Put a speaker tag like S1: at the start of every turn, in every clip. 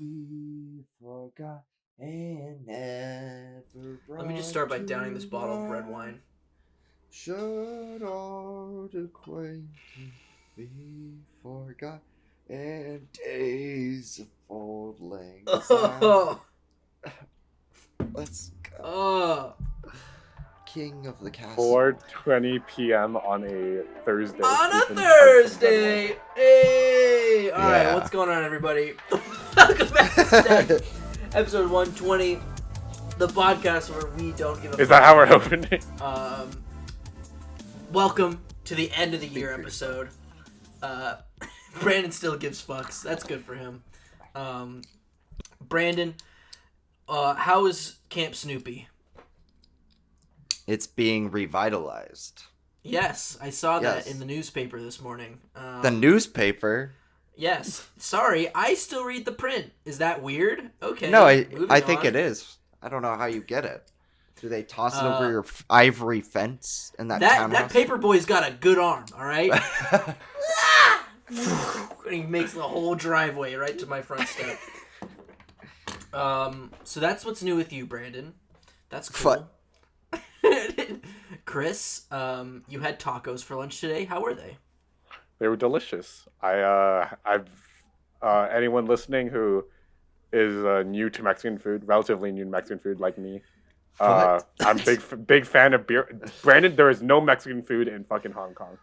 S1: be forgot and never
S2: Let me just
S1: brought
S2: start by
S1: to
S2: downing this bottle of red
S1: mind.
S2: wine.
S1: Should old acquaintance be forgot and days of old lang syne?
S2: Oh,
S1: Let's go.
S2: oh.
S1: King of the castle.
S3: 4:20 p.m. on a Thursday.
S2: On a
S3: We've been drinking
S2: Thursday! Hey! Alright,
S1: Yeah.
S2: what's going on, everybody? Welcome back to Stack, episode 120, the podcast where we don't give a
S3: Is that
S2: fuck.
S3: how we're opening?
S2: Welcome to the end of the year episode. Brandon still gives fucks. That's good for him. Brandon, how is Camp Snoopy?
S1: It's being revitalized.
S2: Yes, I saw that
S1: Yes.
S2: in the newspaper this morning.
S1: The newspaper?
S2: Yes. Sorry, I still read the print. Is that weird? Okay.
S1: No, I
S2: moving
S1: think
S2: on.
S1: it is. I don't know how you get it. Do they toss it over
S2: Uh,
S1: your ivory fence in that
S2: That
S1: townhouse?
S2: paper boy's got a good arm, all right? And he makes the whole driveway right to my front step. So that's what's new with you, Brandon. That's cool. Chris, you had tacos for lunch today. How were they?
S3: They were delicious. I've anyone listening who is new to Mexican food, relatively new to Mexican food like me.
S1: What?
S3: I'm big fan of beer. Brandon, there is no Mexican food in fucking Hong Kong.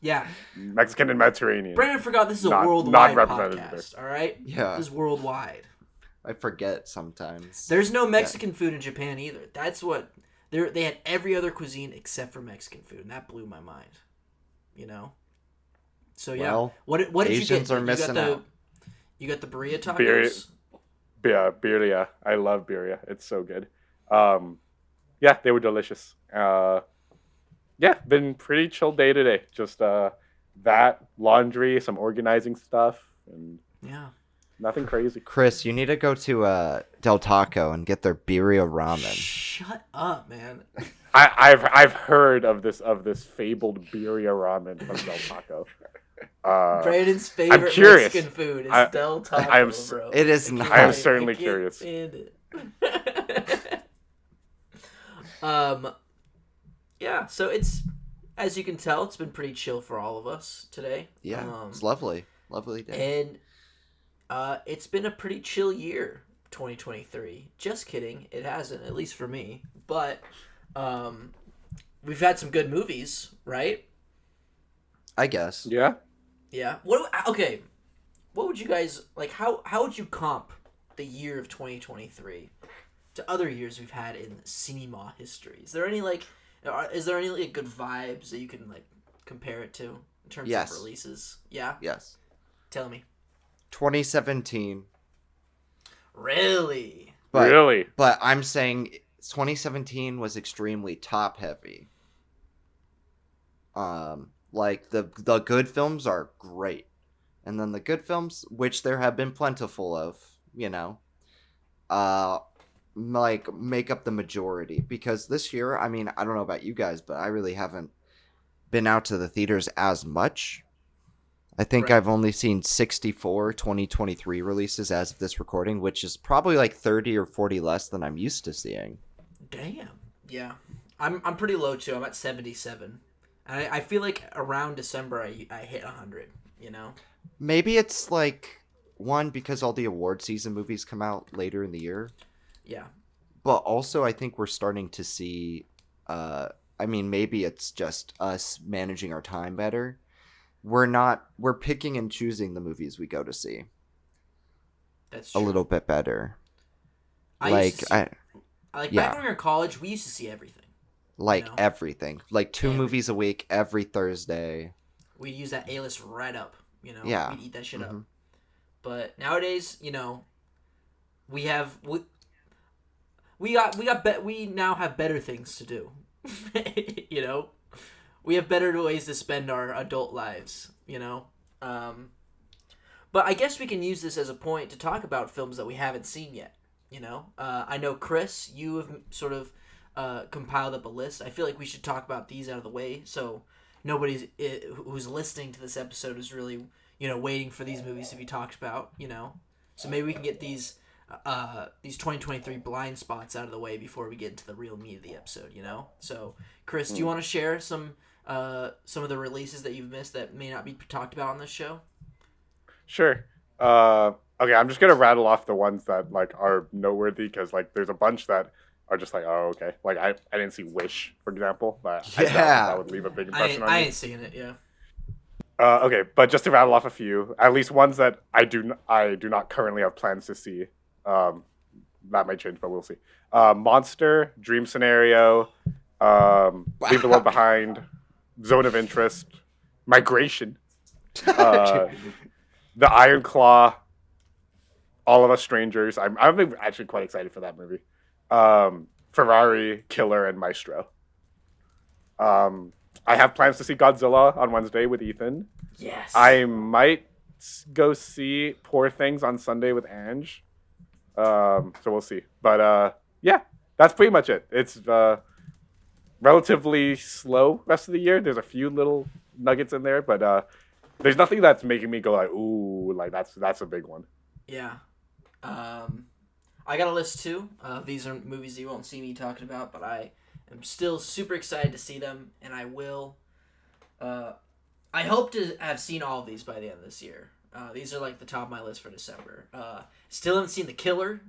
S2: Yeah.
S3: Mexican and Mediterranean.
S2: Brandon forgot this is a
S3: Not
S2: worldwide
S3: represented
S2: podcast, all right?
S1: Yeah.
S2: This is worldwide.
S1: I forget sometimes.
S2: There's no Mexican food in Japan either. That's what... They had every other cuisine except for Mexican food, and that blew my mind. You know? So, yeah.
S1: Well,
S2: What did you
S1: Asians
S2: get?
S1: are missing out.
S2: You got the birria tacos?
S3: Yeah, birria. I love birria. It's so good. Yeah, they were delicious. Yeah, been pretty chill day today. Just that, laundry, some organizing stuff, and
S2: Yeah.
S3: nothing crazy.
S1: Chris, you need to go to Del Taco and get their birria ramen.
S2: Shut up, man.
S3: I've heard of this fabled birria ramen from Del Taco.
S2: Brandon's favorite
S3: curious.
S2: Mexican food is
S3: I-
S2: Del Taco,
S3: I am
S2: bro.
S1: It is
S2: can't-
S1: not.
S3: I am certainly
S2: can't
S3: curious.
S2: stand it. Yeah, so it's, as you can tell, it's been pretty chill for all of us today.
S1: Yeah, it's lovely. Lovely day.
S2: And it's been a pretty chill year, 2023. Just kidding, it hasn't, at least for me. But we've had some good movies, right?
S1: I guess.
S3: Yeah.
S2: Yeah. Okay. What would you guys like? How would you comp the year of 2023 to other years we've had in cinema history? Is there any good vibes that you can like compare it to in terms
S1: Yes.
S2: of releases? Yeah.
S1: Yes.
S2: Tell me.
S1: 2017.
S2: Really?
S1: But,
S3: Really?
S1: But I'm saying 2017 was extremely top heavy. Like the good films are great. And then the good films, which there have been plentiful of, like make up the majority. Because this year, I mean, I don't know about you guys, but I really haven't been out to the theaters as much. I think
S2: Right.
S1: I've only seen 64 2023 releases as of this recording, which is probably like 30 or 40 less than I'm used to seeing.
S2: Damn. Yeah. I'm pretty low too. I'm at 77. And I feel like around December I hit 100. You know.
S1: Maybe it's like one because all the award season movies come out later in the year,
S2: Yeah.
S1: but also I think we're starting to see I mean maybe it's just us managing our time better. We're picking and choosing the movies we go to see
S2: That's
S1: a
S2: true.
S1: little bit better.
S2: I used to see,
S1: yeah.
S2: back when we were in college, we used to see everything.
S1: Like
S2: know?
S1: everything. Like two
S2: Everything.
S1: movies a week every Thursday.
S2: We'd use that A-list right up,
S1: Yeah.
S2: We'd eat that shit up.
S1: Mhm.
S2: But nowadays, we have we now have better things to do. We have better ways to spend our adult lives, But I guess we can use this as a point to talk about films that we haven't seen yet. I know Chris, you have sort of compiled up a list. I feel like we should talk about these out of the way, so nobody who's listening to this episode is really, waiting for these movies to be talked about. So maybe we can get these 2023 blind spots out of the way before we get into the real meat of the episode. So Chris, do you want to share some of the releases that you've missed that may not be talked about on this show?
S3: Sure. Okay, I'm just gonna rattle off the ones that like are noteworthy because like there's a bunch that are just like, oh, okay. Like I didn't see Wish, for example, but I doubt that would leave a big impression on me.
S2: I ain't seeing it. Yeah.
S3: Okay, but just to rattle off a few, at least ones that I do not currently have plans to see. That might change, but we'll see. Monster, Dream Scenario, Leave the World Behind, Zone of Interest, Migration, The Iron Claw, All of Us Strangers. I'm actually quite excited for that movie. Ferrari, Killer, and Maestro. I have plans to see Godzilla on Wednesday with Ethan.
S2: Yes.
S3: I might go see Poor Things on Sunday with Ange. So we'll see. But yeah, that's pretty much it. It's relatively slow rest of the year. There's a few little nuggets in there, but there's nothing that's making me go like, ooh, like that's a big one.
S2: Yeah. I got a list too. These are movies you won't see me talking about, but I am still super excited to see them, and I will. I hope to have seen all of these by the end of this year. These are like the top of my list for December. Still haven't seen The Killer.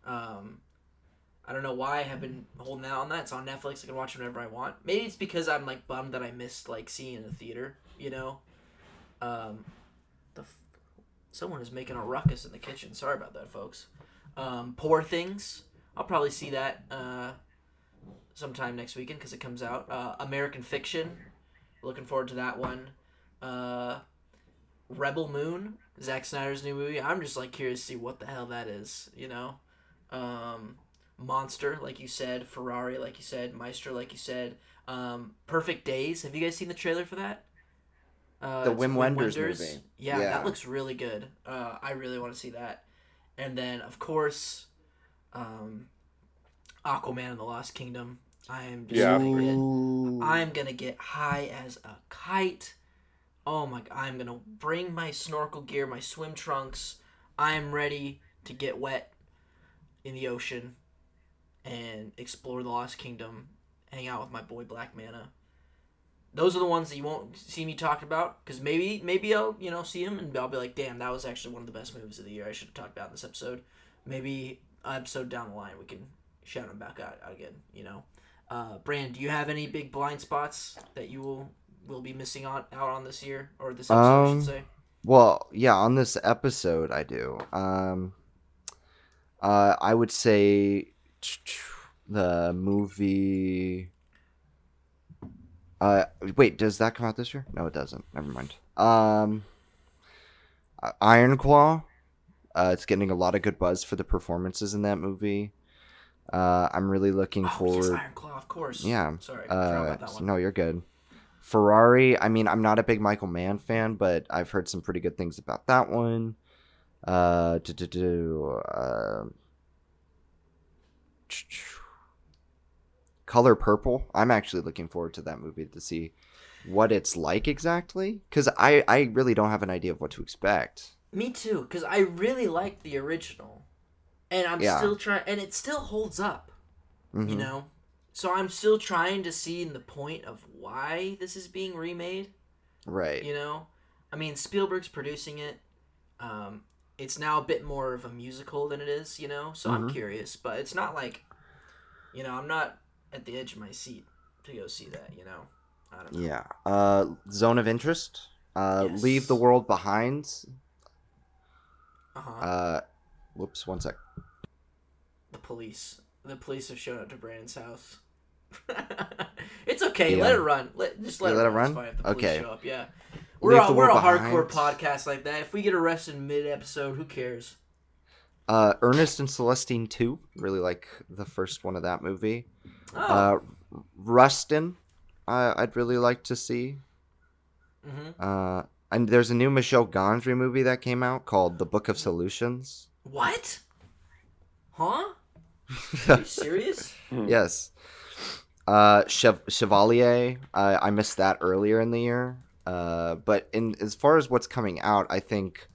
S2: I don't know why I have been holding out on that. It's on Netflix. I can watch it whenever I want. Maybe it's because I'm like bummed that I missed like seeing it in the theater. Someone is making a ruckus in the kitchen. Sorry about that, folks. Poor Things. I'll probably see that sometime next weekend because it comes out. American Fiction. Looking forward to that one. Rebel Moon, Zack Snyder's new movie. I'm just like curious to see what the hell that is. Monster, like you said. Ferrari, like you said. Maestro, like you said. Perfect Days. Have you guys seen the trailer for that?
S1: The Wim Wenders movie.
S2: Yeah, that looks really good. I really want to see that. And then, of course, Aquaman and the Lost Kingdom. I'm gonna get high as a kite. Oh my! I'm gonna bring my snorkel gear, my swim trunks. I am ready to get wet in the ocean and explore the Lost Kingdom. Hang out with my boy Black Manta. Those are the ones that you won't see me talk about because maybe I'll see them and I'll be like, damn, that was actually one of the best movies of the year. I should have talked about in this episode. Maybe an episode down the line we can shout them back out again. Brand, do you have any big blind spots that you will be missing out on this year or this episode? I should say.
S1: Well, yeah, on this episode I do. I would say the movie. Wait, does that come out this year? No, it doesn't. Never mind. Iron Claw. It's getting a lot of good buzz for the performances in that movie. I'm really looking forward.
S2: Yes, Iron Claw, of course.
S1: Yeah.
S2: Sorry, I forgot about that one.
S1: No, you're good. Ferrari. I mean, I'm not a big Michael Mann fan, but I've heard some pretty good things about that one. Color Purple. I'm actually looking forward to that movie to see what it's like exactly, because I really don't have an idea of what to expect.
S2: Me too, because I really liked the original, and I'm still trying, and it still holds up, So I'm still trying to see the point of why this is being remade.
S1: Right.
S2: I mean, Spielberg's producing it. It's now a bit more of a musical than it is, so I'm curious, but it's not like, I'm not at the edge of my seat to go see that, I don't know.
S1: Yeah. Zone of Interest.
S2: Yes.
S1: Leave the World Behind.
S2: Uh-huh.
S1: Whoops, one sec.
S2: The police have shown up to Brandon's house. It's okay.
S1: Yeah.
S2: Let it run. Let it run. It's fine if the police
S1: Okay.
S2: show up. Yeah.
S1: Leave
S2: We're
S1: the
S2: a
S1: World
S2: hardcore
S1: Behind.
S2: podcast like that. If we get arrested mid-episode, who cares?
S1: Ernest and Celestine 2. Really like the first one of that movie.
S2: Oh.
S1: Rustin. I'd really like to see.
S2: Mm-hmm.
S1: And there's a new Michel Gondry movie that came out called The Book of Solutions.
S2: What? Huh? Are you serious?
S1: Yes. Chevalier. I missed that earlier in the year. But in as far as what's coming out, I think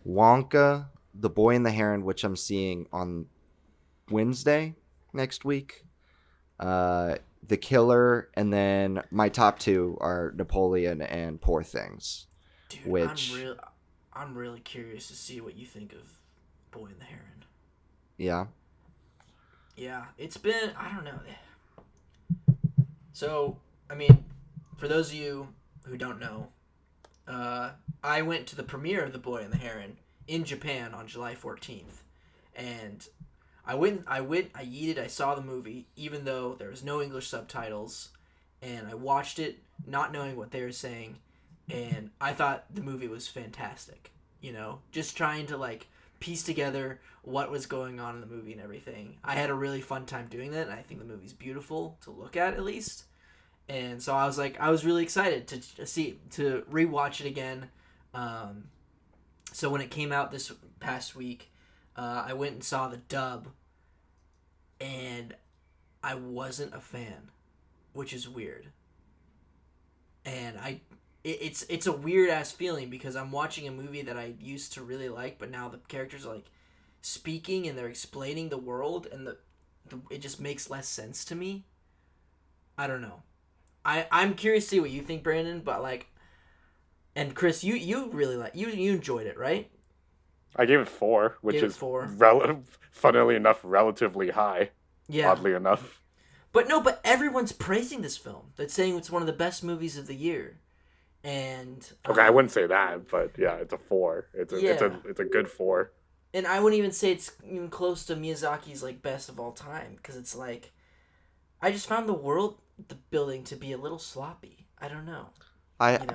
S1: Wonka, The Boy and the Heron, which I'm seeing on Wednesday next week, The Killer, and then my top two are Napoleon and Poor Things,
S2: Dude,
S1: which,
S2: I'm really curious to see what you think of Boy and the Heron.
S1: yeah.
S2: Yeah, it's been, I don't know. So, I mean, for those of you who don't know, I went to the premiere of The Boy and the Heron in Japan on July 14th, and I yeeted, I saw the movie, even though there was no English subtitles, and I watched it not knowing what they were saying, and I thought the movie was fantastic. You know, just trying to, like, piece together what was going on in the movie and everything. I had a really fun time doing that, and I think the movie's beautiful to look at least. And so I was really excited to rewatch it again. So when it came out this past week, I went and saw the dub, and I wasn't a fan, which is weird. And it's a weird ass feeling because I'm watching a movie that I used to really like, but now the characters are like speaking and they're explaining the world, and it just makes less sense to me. I don't know. I'm curious to see what you think, Brandon, but like, and Chris, you really you enjoyed it, right?
S3: I gave it 4, which
S2: Gave it
S3: is
S2: 4.
S3: funnily enough, relatively high.
S2: Yeah.
S3: Oddly enough.
S2: But everyone's praising this film. That's saying it's one of the best movies of the year. And
S3: Okay, I wouldn't say that, but yeah, it's a 4. It's a good 4.
S2: and I wouldn't even say it's even close to Miyazaki's like best of all time, because it's like I just found the building to be a little sloppy. I don't know.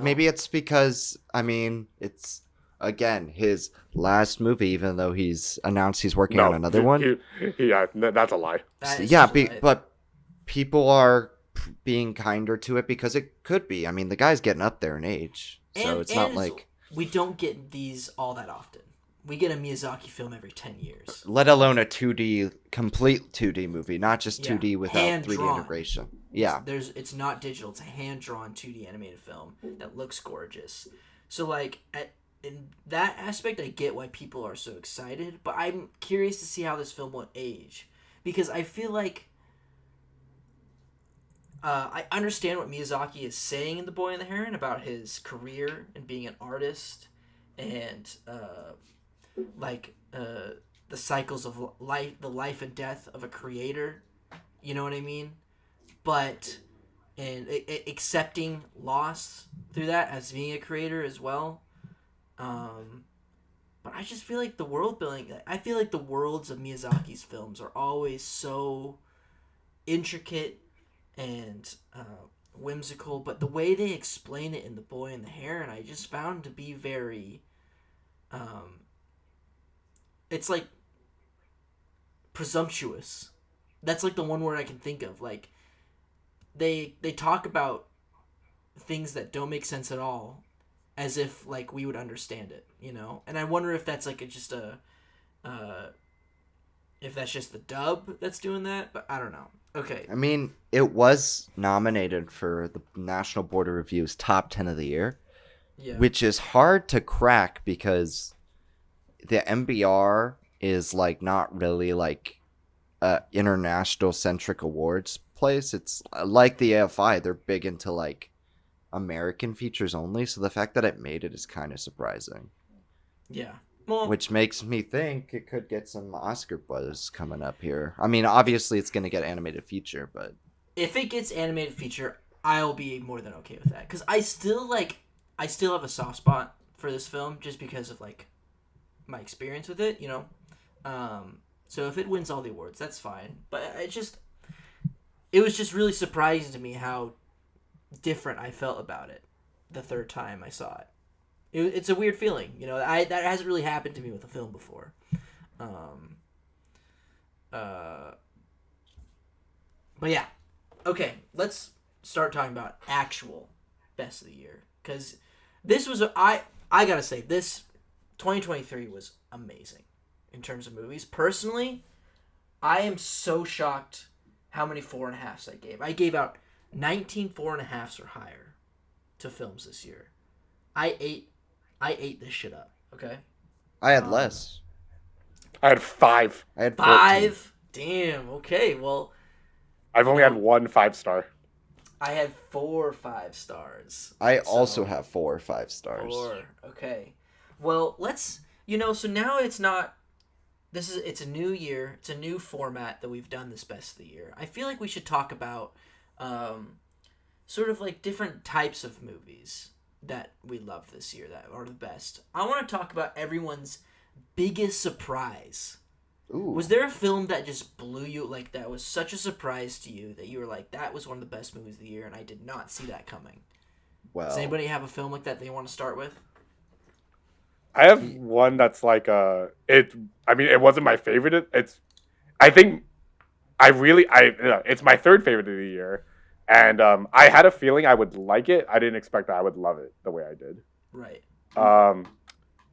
S1: Maybe it's because, I mean, it's again his last movie, even though he's announced he's working on another one.
S3: Yeah, that's a lie.
S1: But people are being kinder to it because it could be. I mean, the guy's getting up there in age, so it's not like
S2: we don't get these all that often. We get a Miyazaki film every 10 years.
S1: Let alone a complete 2D movie, not just 2D without
S2: hand-drawn.
S1: 3D integration. Yeah.
S2: It's not digital. It's a hand-drawn 2D animated film that looks gorgeous. So, like, in that aspect, I get why people are so excited, but I'm curious to see how this film will age. Because I feel like I understand what Miyazaki is saying in The Boy and the Heron about his career and being an artist and the cycles of life, the life and death of a creator. You know what I mean? But accepting loss through that as being a creator as well. But I just feel like the world building. I feel like the worlds of Miyazaki's films are always so intricate and whimsical, but the way they explain it in The Boy and the Heron, I just found to be very it's like presumptuous. That's like the one word I can think of. Like they talk about things that don't make sense at all as if like we would understand it, you know? And I wonder if that's like if that's just the dub that's doing that, but I don't know. Okay.
S1: I mean, it was nominated for the National Board of Review's top 10 of the year, which is hard to crack because the MBR is like not really like international centric awards place. It's like the AFI, they're big into like American features only, so the fact that it made it is kind of surprising.
S2: Yeah. Well,
S1: which makes me think it could get some Oscar buzz coming up here. I mean, obviously it's going to get animated feature, but
S2: if it gets animated feature, I'll be more than okay with that, cuz I still have a soft spot for this film just because of like my experience with it, you know. So if it wins all the awards, that's fine. But it was just really surprising to me how different I felt about it the third time I saw it. It's a weird feeling, you know. That hasn't really happened to me with a film before. But yeah, okay. Let's start talking about actual best of the year, because this was I gotta say, this 2023 was amazing in terms of movies. Personally, I am so shocked how many 4.5s I gave. I gave out 19 4.5s or higher to films this year. I ate this shit up. Okay.
S1: I had less.
S3: I had 5.
S1: I had 14.
S2: 5. Damn. Okay. Well,
S3: I've only had 1 5-star.
S2: I had 4 5-stars.
S1: I also have 4 5-stars.
S2: 4. Okay. Well, let's. So now it's not. It's a new year. It's a new format that we've done this best of the year. I feel like we should talk about, sort of like different types of movies that we love this year that are the best. I want to talk about everyone's biggest surprise.
S1: Ooh.
S2: Was there a film that just blew you, like that was such a surprise to you that you were like, that was one of the best movies of the year and I did not see that coming?
S1: Well,
S2: Does anybody have a film like that they want to start with?
S3: I have one that's like it wasn't my favorite. It's it's my 3rd favorite of the year, and I had a feeling I would like it. I didn't expect that I would love it the way I did.
S2: Right.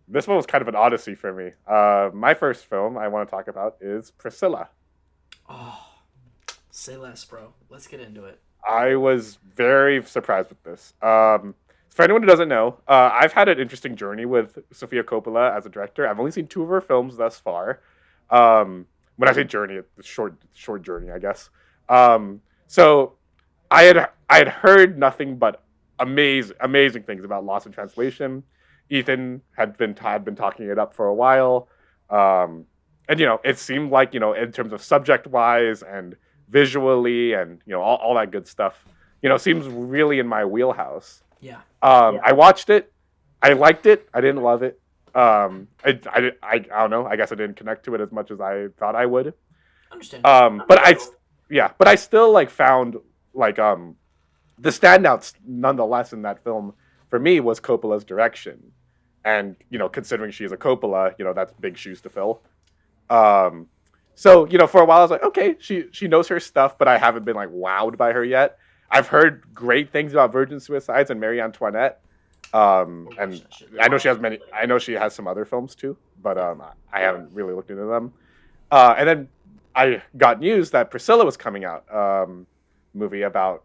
S3: This one was kind of an odyssey for me. My first film I want to talk about is Priscilla.
S2: Oh, say less, bro. Let's get into it.
S3: I was very surprised with this. For anyone who doesn't know, I've had an interesting journey with Sofia Coppola as a director. I've only seen 2 of her films thus far. When I say journey, it's short journey, I guess. So I had heard nothing but amazing things about Lost in Translation. Ethan had been talking it up for a while, and it seemed like in terms of subject wise and visually and all that good stuff, seems really in my wheelhouse.
S2: Yeah.
S3: I watched it. I liked it. I didn't love it. I don't know. I guess I didn't connect to it as much as I thought I would.
S2: Understand.
S3: But I still like found like the standouts nonetheless in that film for me was Coppola's direction, and considering she's a Coppola, that's big shoes to fill. So for a while I was like, okay, she knows her stuff, but I haven't been like wowed by her yet. I've heard great things about Virgin Suicides and Marie Antoinette. And I know she has many. I know she has some other films too, but I haven't really looked into them. And then I got news that Priscilla was coming out, movie about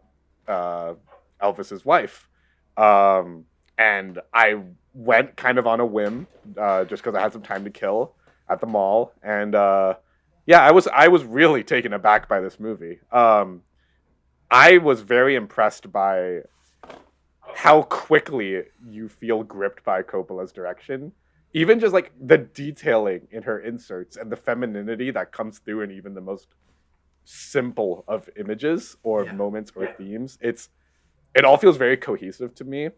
S3: Elvis's wife, and I went kind of on a whim, just because I had some time to kill at the mall, and I was really taken aback by this movie. I was very impressed by how quickly you feel gripped by Coppola's direction. Even just like the detailing in her inserts and the femininity that comes through in even the most simple of images or moments or themes. It all feels very cohesive to me.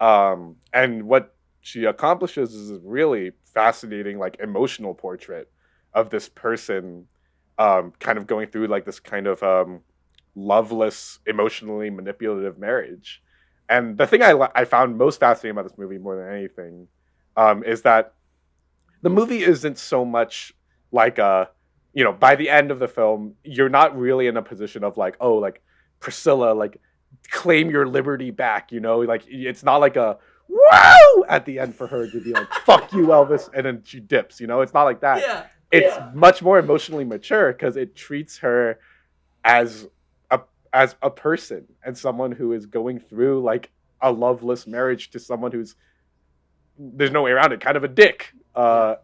S3: And what she accomplishes is a really fascinating, like emotional portrait of this person, kind of going through like this kind of loveless, emotionally manipulative marriage. And the thing I found most fascinating about this movie more than anything is that the movie isn't so much like by the end of the film, you're not really in a position of like, oh, like Priscilla, like claim your liberty back, like it's not like a whoa at the end for her to be like, fuck you, Elvis, and then she dips, it's not like that.
S2: Yeah.
S3: It's much more emotionally mature because it treats her as a person and someone who is going through like a loveless marriage to someone who's, there's no way around it, kind of a dick. I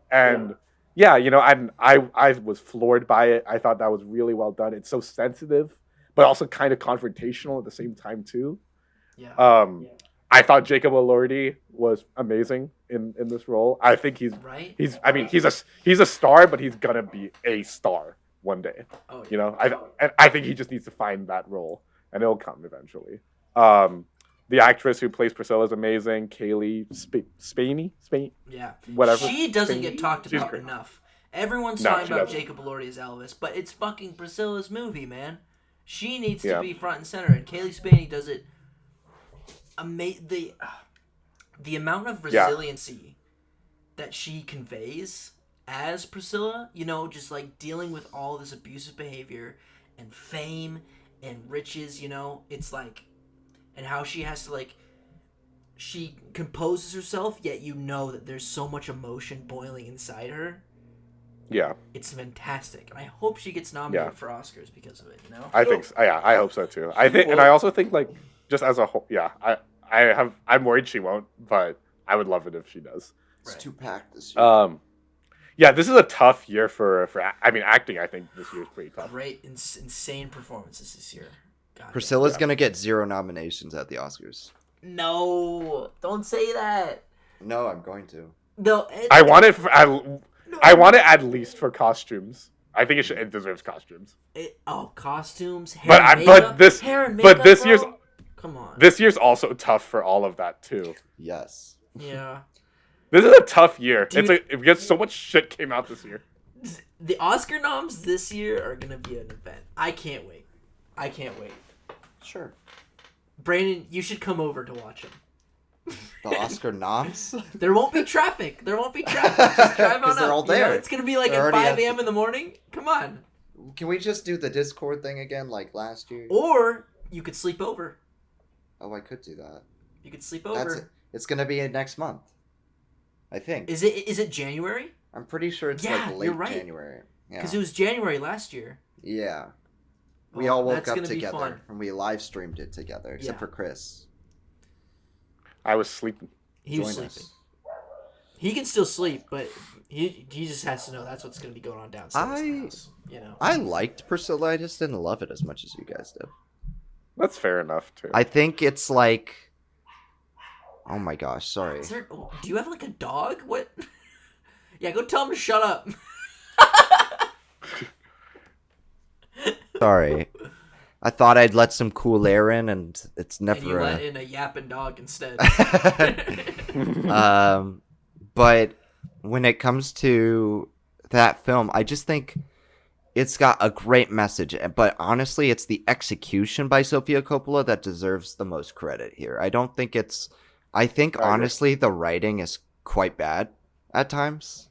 S3: was floored by it. I thought that was really well done. It's so sensitive, but also kind of confrontational at the same time too. I thought Jacob Elordi was amazing in this role. I think he's a star, but he's gonna be a star one day.
S2: Oh, yeah.
S3: I think he just needs to find that role, and it'll come eventually. The actress who plays Priscilla is amazing, Kaylee Spain.
S2: Yeah,
S3: whatever.
S2: She doesn't get talked about
S3: great.
S2: enough. Everyone's talking about
S3: doesn't.
S2: Jacob Elordi as Elvis, but it's fucking Priscilla's movie, man. She needs to be front and center, and Kaylee Spain does it. The amount of resiliency that she conveys as Priscilla, just like dealing with all this abusive behavior and fame and riches, it's like, and how she has to like, she composes herself, yet that there's so much emotion boiling inside her.
S3: Yeah.
S2: It's fantastic. And I hope she gets nominated for Oscars because of it,
S3: I think so. Yeah, I hope so too. And I also think like, just as a whole, I'm worried she won't, but I would love it if she does.
S1: It's too packed this year.
S3: Yeah, this is a tough year for I mean, acting. I think this year is pretty tough.
S2: Great, insane performances this year. God,
S1: Priscilla's gonna get 0 nominations at the Oscars.
S2: no, don't say that.
S1: No, I'm going to.
S2: No,
S3: I want it. I want it at least for costumes. I think it deserves costumes.
S2: Costumes, hair,
S3: But
S2: and makeup,
S3: hair and makeup, year's
S2: come on.
S3: This year's also tough for all of that too.
S1: Yes.
S2: Yeah.
S3: This is a tough year.
S2: Dude,
S3: Because so much shit came out this year.
S2: The Oscar noms this year are gonna be an event. I can't wait.
S1: Sure.
S2: Brandon, you should come over to watch them.
S1: The Oscar noms?
S2: There won't be traffic. Just drive on up.
S1: They're all there.
S2: It's gonna be like
S1: They're
S2: at
S1: already
S2: 5 a.m. in the morning. Come on.
S1: Can we just do the Discord thing again like last year?
S2: Or you could sleep over.
S1: Oh, I could do that.
S2: You could sleep over.
S1: It's gonna be next month. I think.
S2: Is it January?
S1: I'm pretty sure it's
S2: Yeah,
S1: like late
S2: you're right.
S1: January. Yeah.
S2: Because it was January last year.
S1: Yeah. We all woke
S2: that's
S1: up
S2: gonna be
S1: together
S2: fun.
S1: and we live streamed it together, except
S2: Yeah.
S1: for Chris.
S3: I was sleeping.
S2: He was
S1: Join
S2: sleeping.
S1: us.
S2: He can still sleep, but he just has to know that's what's going to be going on downstairs in the house. You know.
S1: I liked Priscilla, I just didn't love it as much as you guys did.
S3: That's fair enough too.
S1: I think it's like... Oh my gosh, sorry.
S2: Do you have like a dog? What? Yeah, go tell him to shut up.
S1: Sorry. I thought I'd let some cool air in, and it's never...
S2: And you let in a yapping dog instead.
S1: But when it comes to that film, I just think it's got a great message. But honestly, it's the execution by Sofia Coppola that deserves the most credit here. I don't think it's... I think, honestly, the writing is quite bad at times.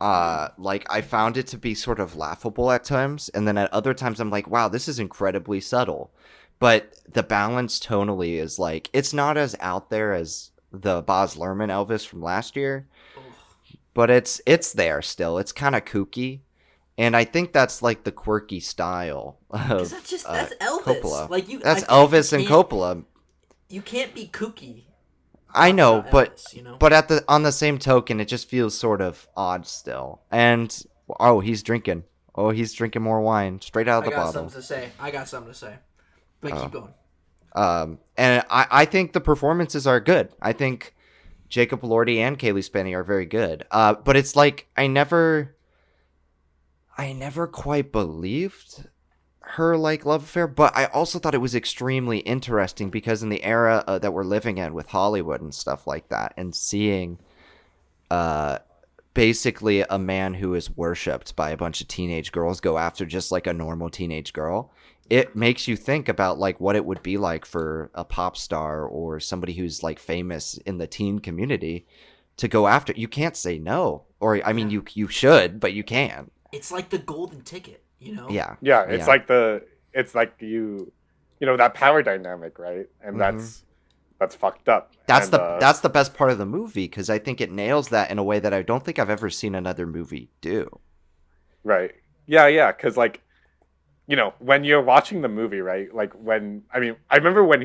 S1: Like, I found it to be sort of laughable at times, and then at other times I'm like, wow, this is incredibly subtle. But the balance tonally is like, it's not as out there as the Baz Luhrmann Elvis from last year, but it's there still. It's kind of kooky, and I think that's like the quirky style of
S2: that's Elvis.
S1: Coppola.
S2: Like
S1: that's Elvis and Coppola.
S2: You can't be kooky.
S1: I know, but
S2: Elvis, you know?
S1: but on the same token, it just feels sort of odd still. And he's drinking. Oh, he's drinking more wine straight out of the bottle.
S2: I got something to say. But keep going.
S1: And I think the performances are good. I think Jacob Elordi and Kaylee Spaney are very good. But it's like I never quite believed her like love affair, but I also thought it was extremely interesting because in the era that we're living in with Hollywood and stuff like that, and seeing basically a man who is worshipped by a bunch of teenage girls go after just like a normal teenage girl, it makes you think about like what it would be like for a pop star or somebody who's like famous in the teen community to go after. You can't say no, or I mean you should, but you can't.
S2: It's like the golden ticket. You know?
S1: Yeah.
S3: It's like you know, that power dynamic, right? And that's fucked up.
S1: That's the best part of the movie, because I think it nails that in a way that I don't think I've ever seen another movie do.
S3: Right. Yeah. Because like, you know, when you're watching the movie, right? Like I remember when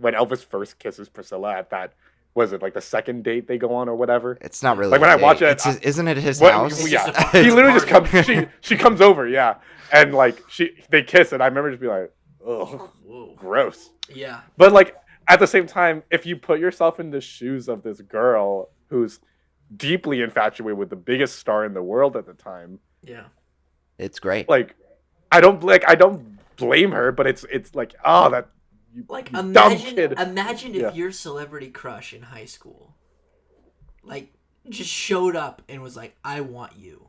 S3: Elvis first kisses Priscilla at that. Was it like the second date they go on or whatever?
S1: It's not really
S3: like when I watch it.
S1: Isn't it his house?
S3: Yeah, he literally just comes. She comes over, yeah, and like they kiss, and I remember just being like, "Ugh, gross."
S2: Yeah.
S3: But like at the same time, if you put yourself in the shoes of this girl who's deeply infatuated with the biggest star in the world at the time,
S2: yeah,
S1: it's great.
S3: Like I don't blame her, but it's like that.
S2: Imagine if your celebrity crush in high school, like, just showed up and was like, "I want you."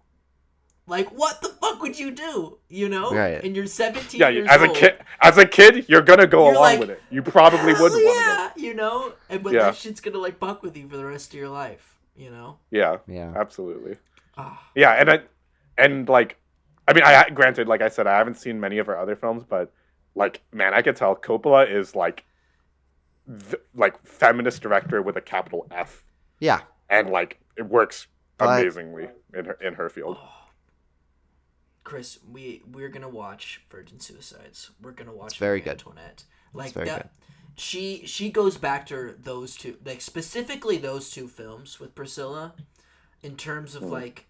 S2: Like, what the fuck would you do? You know,
S1: right?
S2: And you're 17
S3: years old. As a kid, you're gonna go along like, with it. You probably would.
S2: Yeah, you know, but that shit's gonna like buck with you for the rest of your life. You know.
S3: Yeah. Absolutely. Yeah, and like, I mean, granted, like I said, I haven't seen many of her other films, but. Like, man, I could tell Coppola is like feminist director with a capital F.
S1: Yeah,
S3: and like it works amazingly in her field.
S2: Chris, we're gonna watch Virgin Suicides. We're gonna watch
S1: very
S2: Antoinette.
S1: Good. Like that.
S2: she goes back to those two, like specifically those two films with Priscilla, in terms of like,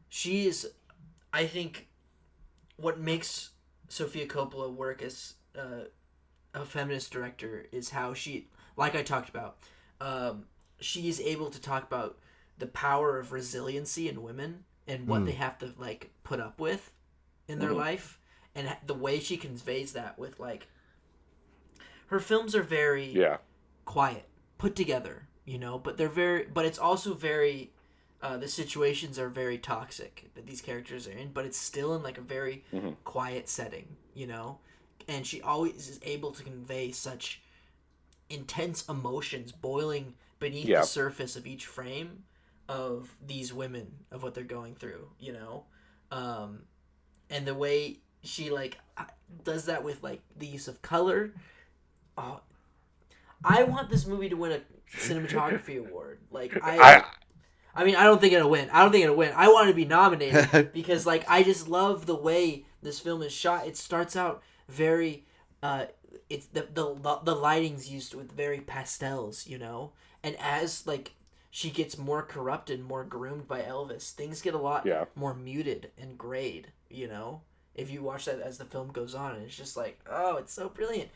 S2: she is, I think, what makes Sofia Coppola work as a feminist director is how she, like I talked about, she is able to talk about the power of resiliency in women and what they have to like put up with in their life, and the way she conveys that with like, her films are very quiet, put together, but but it's also very, the situations are very toxic that these characters are in, but it's still in like a very quiet setting, and she always is able to convey such intense emotions boiling beneath the surface of each frame of these women, of what they're going through, and the way she like does that with like the use of color. I want this movie to win a cinematography award. Like I mean, I don't think it'll win. I want it to be nominated because like I just love the way this film is shot. It starts out very it's the lighting's used with very pastels, and as like she gets more corrupted, more groomed by Elvis, things get a lot more muted and grayed, if you watch that as the film goes on, and it's just like, oh, it's so brilliant.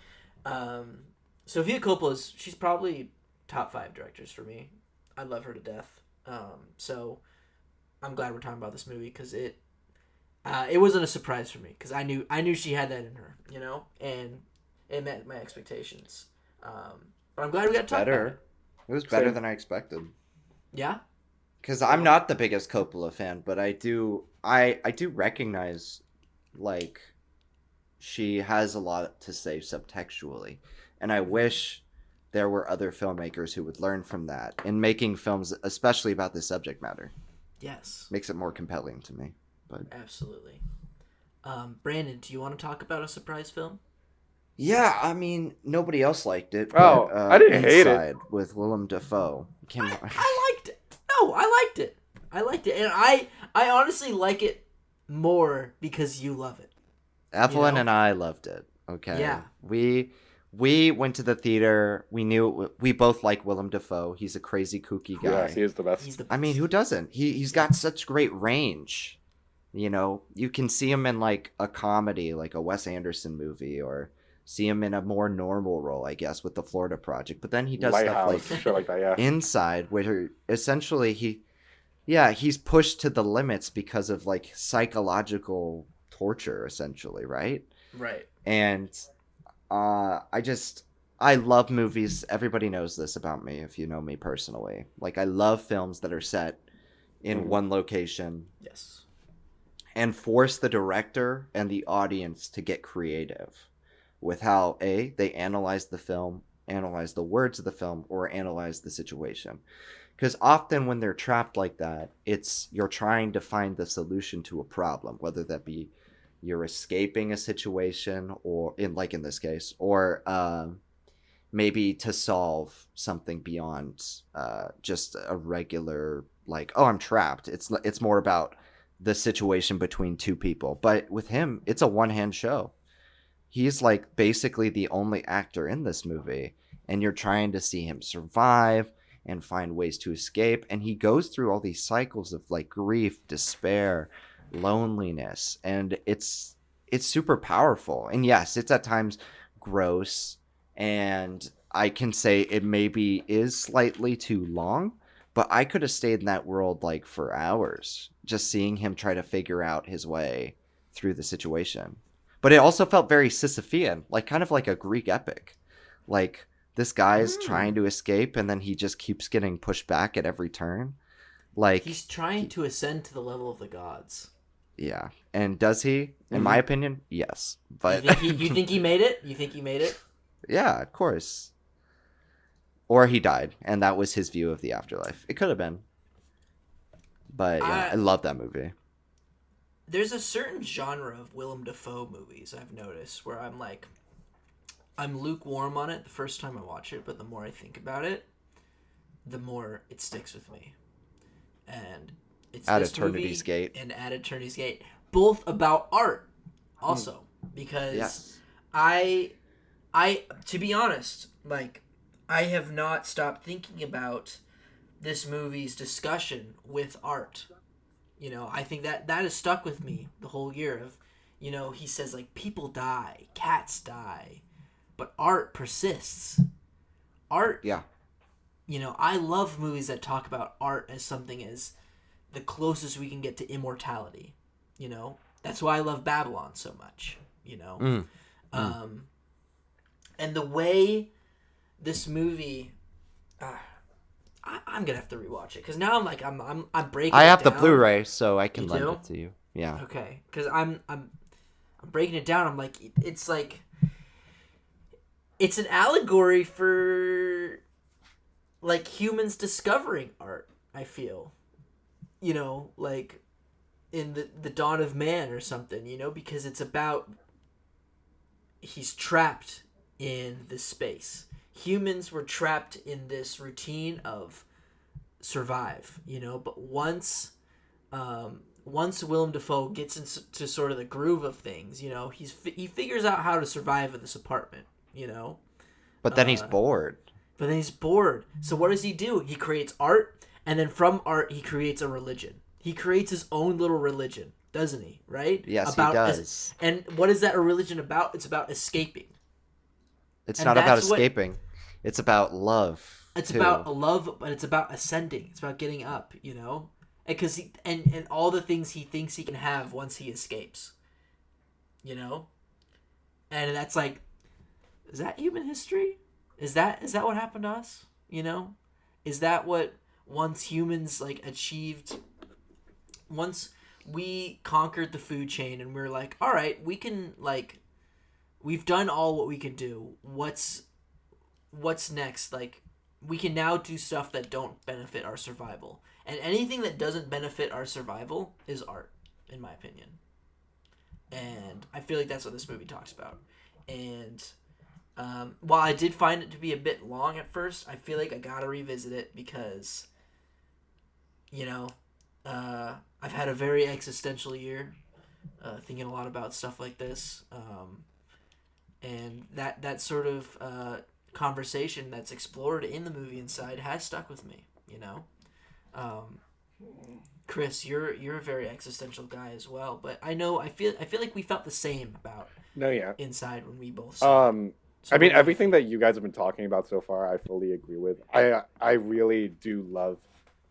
S2: Sofia Coppola, she's probably top 5 directors for me. I love her to death. So I'm glad we're talking about this movie because it wasn't a surprise for me because I knew she had that in her, and it met my expectations. But I'm glad we got to talk about it.
S1: It was better than I expected.
S2: Yeah?
S1: Because I'm not the biggest Coppola fan, but I do recognize, like, she has a lot to say subtextually. And I wish there were other filmmakers who would learn from that in making films, especially about this subject matter.
S2: Yes.
S1: Makes it more compelling to me. But
S2: absolutely. Brandon, do you want to talk about a surprise film?
S1: Yeah, I mean, nobody else liked it.
S3: But, I didn't hate it.
S1: With Willem Dafoe.
S2: I liked it. No, I liked it. And I honestly like it more because you love it.
S1: Evelyn and I loved it. Okay.
S2: Yeah.
S1: We went to the theater. We both like Willem Dafoe. He's a crazy, kooky guy.
S3: Yeah, he is the best.
S1: I mean, who doesn't? He's got such great range. You can see him in like a comedy, like a Wes Anderson movie, or see him in a more normal role, I guess, with the Florida Project. But then he does
S3: Lighthouse,
S1: stuff
S3: shit like that, yeah.
S1: Inside, where essentially he's pushed to the limits because of like psychological torture, essentially, right?
S2: Right.
S1: And I love movies. Everybody knows this about me if you know me personally. Like, I love films that are set in one location.
S2: Yes.
S1: And force the director and the audience to get creative with how they analyze the film, analyze the words of the film, or analyze the situation. Because often when they're trapped like that, you're trying to find the solution to a problem, whether that be you're escaping a situation, or in this case, or maybe to solve something beyond just a regular like, oh, I'm trapped. It's more about the situation between two people. But with him, it's a one-hand show. He's like basically the only actor in this movie, and you're trying to see him survive and find ways to escape, and he goes through all these cycles of like grief, despair, loneliness, and it's super powerful. And yes, it's at times gross, and I can say it maybe is slightly too long, but I could have stayed in that world like for hours just seeing him try to figure out his way through the situation. But it also felt very Sisyphean, like kind of like a Greek epic. Like, this guy's trying to escape, and then he just keeps getting pushed back at every turn. Like,
S2: he's trying to ascend to the level of the gods.
S1: Yeah. And does he? In my opinion, yes. But
S2: you think he made it? You think he made it?
S1: Yeah, of course. Or he died, and that was his view of the afterlife. It could have been. But yeah, I love that movie.
S2: There's a certain genre of Willem Dafoe movies I've noticed where I'm lukewarm on it the first time I watch it, but the more I think about it, the more it sticks with me. And it's
S1: At
S2: this
S1: Eternity's
S2: movie
S1: Gate.
S2: and At Eternity's Gate, both about art also, because
S1: Yes.
S2: I to be honest, like, I have not stopped thinking about this movie's discussion with art. You know, I think that has stuck with me the whole year of, you know, he says, like, people die, cats die, but art persists. Art,
S1: Yeah.
S2: you know, I love movies that talk about art as something as the closest we can get to immortality. You know, that's why I love Babylon so much. You know, and the way this movie, I'm gonna have to rewatch it because now I'm like I'm breaking.
S1: I
S2: it
S1: have the
S2: down.
S1: Blu-ray, so I can
S2: You
S1: lend
S2: do?
S1: it to you. Yeah.
S2: Okay, because I'm breaking it down. I'm like it's like it's an allegory for like humans discovering art. I feel, you know, like in the dawn of man or something, you know, because it's about he's trapped in this space. Humans were trapped in this routine of survive, you know, but once Willem Dafoe gets into sort of the groove of things, you know, he figures out how to survive in this apartment, you know.
S1: But then he's bored.
S2: But then he's bored. So what does he do? He creates art, and then from art he creates a religion. He creates his own little religion, doesn't he? Right?
S1: Yes, he does.
S2: And what is that a religion about? It's about escaping.
S1: It's
S2: And
S1: not about
S2: that's what-
S1: escaping. It's about love.
S2: It's
S1: too.
S2: about a love, but it's about ascending. It's about getting up, you know? Because and all the things he thinks he can have once he escapes. You know? And that's like, is that human history? Is that what happened to us? You know? Is that what once humans like achieved, once we conquered the food chain and we're like, all right, we can like, we've done all what we can do. What's next? Like, we can now do stuff that don't benefit our survival. And anything that doesn't benefit our survival is art, in my opinion. And I feel like that's what this movie talks about. And while I did find it to be a bit long at first, I feel like I gotta revisit it because, you know, I've had a very existential year, thinking a lot about stuff like this. And that sort of conversation that's explored in the movie Inside has stuck with me, you know. Chris, you're a very existential guy as well, but I feel like we felt the same about Inside when we both saw it. So
S3: I mean, everything that you guys have been talking about so far, I fully agree with. I really do love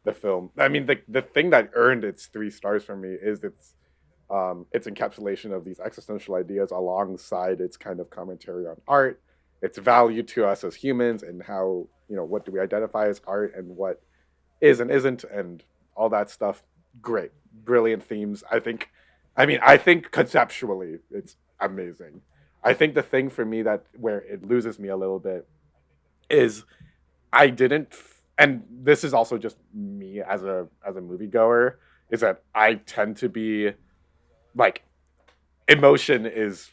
S3: the film. I mean, the thing that earned its 3 stars for me is its encapsulation of these existential ideas alongside its kind of commentary on art, its value to us as humans, and how, you know, what do we identify as art and what is and isn't, and all that stuff. Great, brilliant themes. I think conceptually it's amazing. I think the thing for me that where it loses me a little bit is I didn't, and this is also just me as a moviegoer, is that I tend to be like, emotion is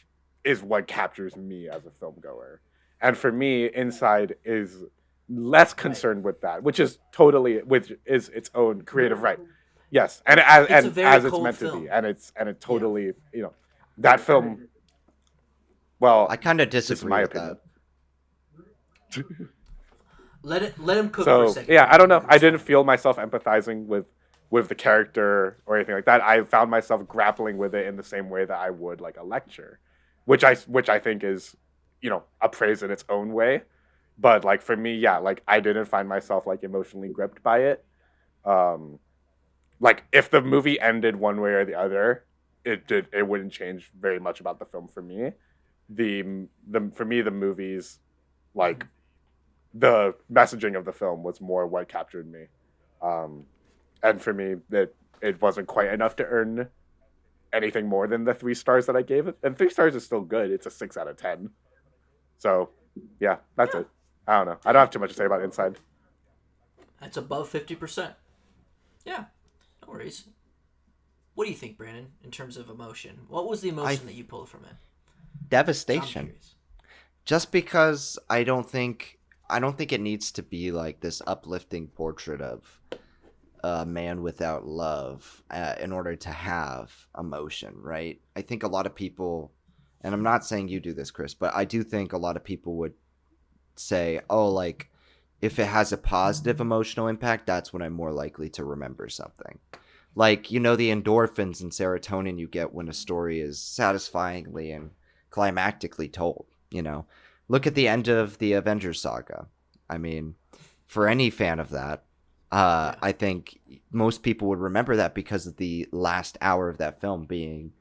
S3: what captures me as a film goer, and for me, Inside is less concerned with that, which is its own creative right. Yes, and as it's meant to be, and it totally, you know, that film. Well,
S1: I kind of disagree with
S3: opinion.
S1: that.
S2: Let him cook for a second.
S3: Yeah, I don't know. I didn't feel myself empathizing with the character or anything like that. I found myself grappling with it in the same way that I would like a lecture, which I think is, you know, a praise in its own way. But like for me, yeah, like I didn't find myself like emotionally gripped by it. Like if the movie ended one way or the other, it wouldn't change very much about the film for me. For me, the movies, like the messaging of the film was more what captured me. And for me, it wasn't quite enough to earn anything more than the 3 stars that I gave it. And 3 stars is still good. It's a 6 out of 10. So, yeah, that's it. I don't know. I don't have too much to say about Inside.
S2: That's above 50%. Yeah, no worries. What do you think, Brandon, in terms of emotion? What was the emotion that you pulled from it?
S1: Devastation. Just because I don't think it needs to be like this uplifting portrait of a man without love in order to have emotion, right? I think a lot of people and I'm not saying you do this, Chris, but I do think a lot of people would say, oh, like, if it has a positive emotional impact, that's when I'm more likely to remember something. Like, you know, the endorphins and serotonin you get when a story is satisfyingly and climactically told, you know. Look at the end of the Avengers saga. I mean, for any fan of that, I think most people would remember that because of the last hour of that film being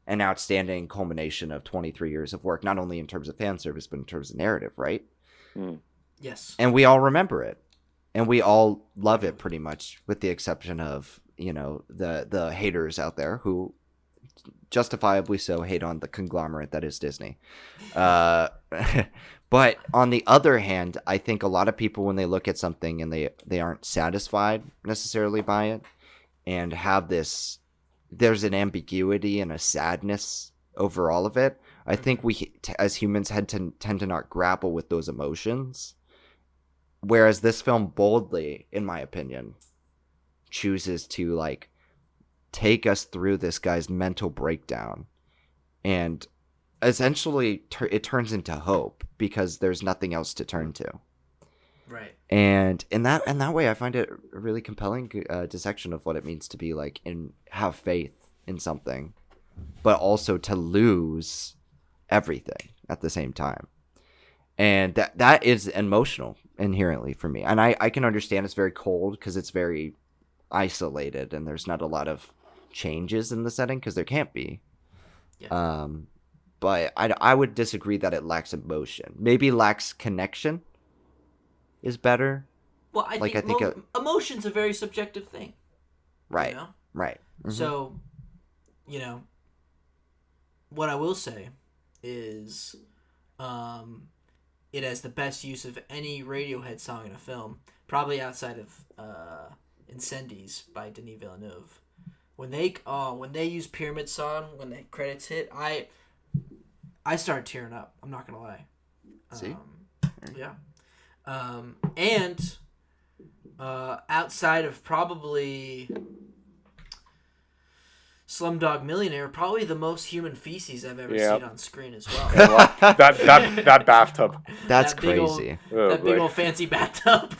S1: an outstanding culmination of 23 years of work, not only in terms of fan service, but in terms of narrative, right?
S3: Mm.
S2: Yes.
S1: And we all remember it. And we all love it pretty much, with the exception of, you know, the haters out there who justifiably so hate on the conglomerate that is Disney. But on the other hand, I think a lot of people, when they look at something and they aren't satisfied necessarily by it, and have this, there's an ambiguity and a sadness over all of it. I think we as humans tend to not grapple with those emotions. Whereas this film boldly, in my opinion, chooses to like take us through this guy's mental breakdown, and essentially it turns into hope because there's nothing else to turn to.
S2: Right.
S1: And in that way, I find it a really compelling dissection of what it means to be like have faith in something, but also to lose everything at the same time. And that is emotional inherently for me. And I can understand it's very cold because it's very isolated and there's not a lot of changes in the setting because there can't be.
S2: Yeah.
S1: But I would disagree that it lacks emotion. Maybe lacks connection is better.
S2: Well, I think emotion's a very subjective thing.
S1: Right.
S2: You know?
S1: Right. Mm-hmm.
S2: So, you know, what I will say is it has the best use of any Radiohead song in a film, probably outside of Incendies by Denis Villeneuve. When they use Pyramid Song, when the credits hit, I started tearing up. I'm not gonna lie.
S1: See?
S2: Yeah. And outside of probably Slumdog Millionaire, probably the most human feces I've ever seen on screen as well.
S3: that bathtub.
S1: That's
S2: that big
S1: crazy.
S2: Big old fancy bathtub.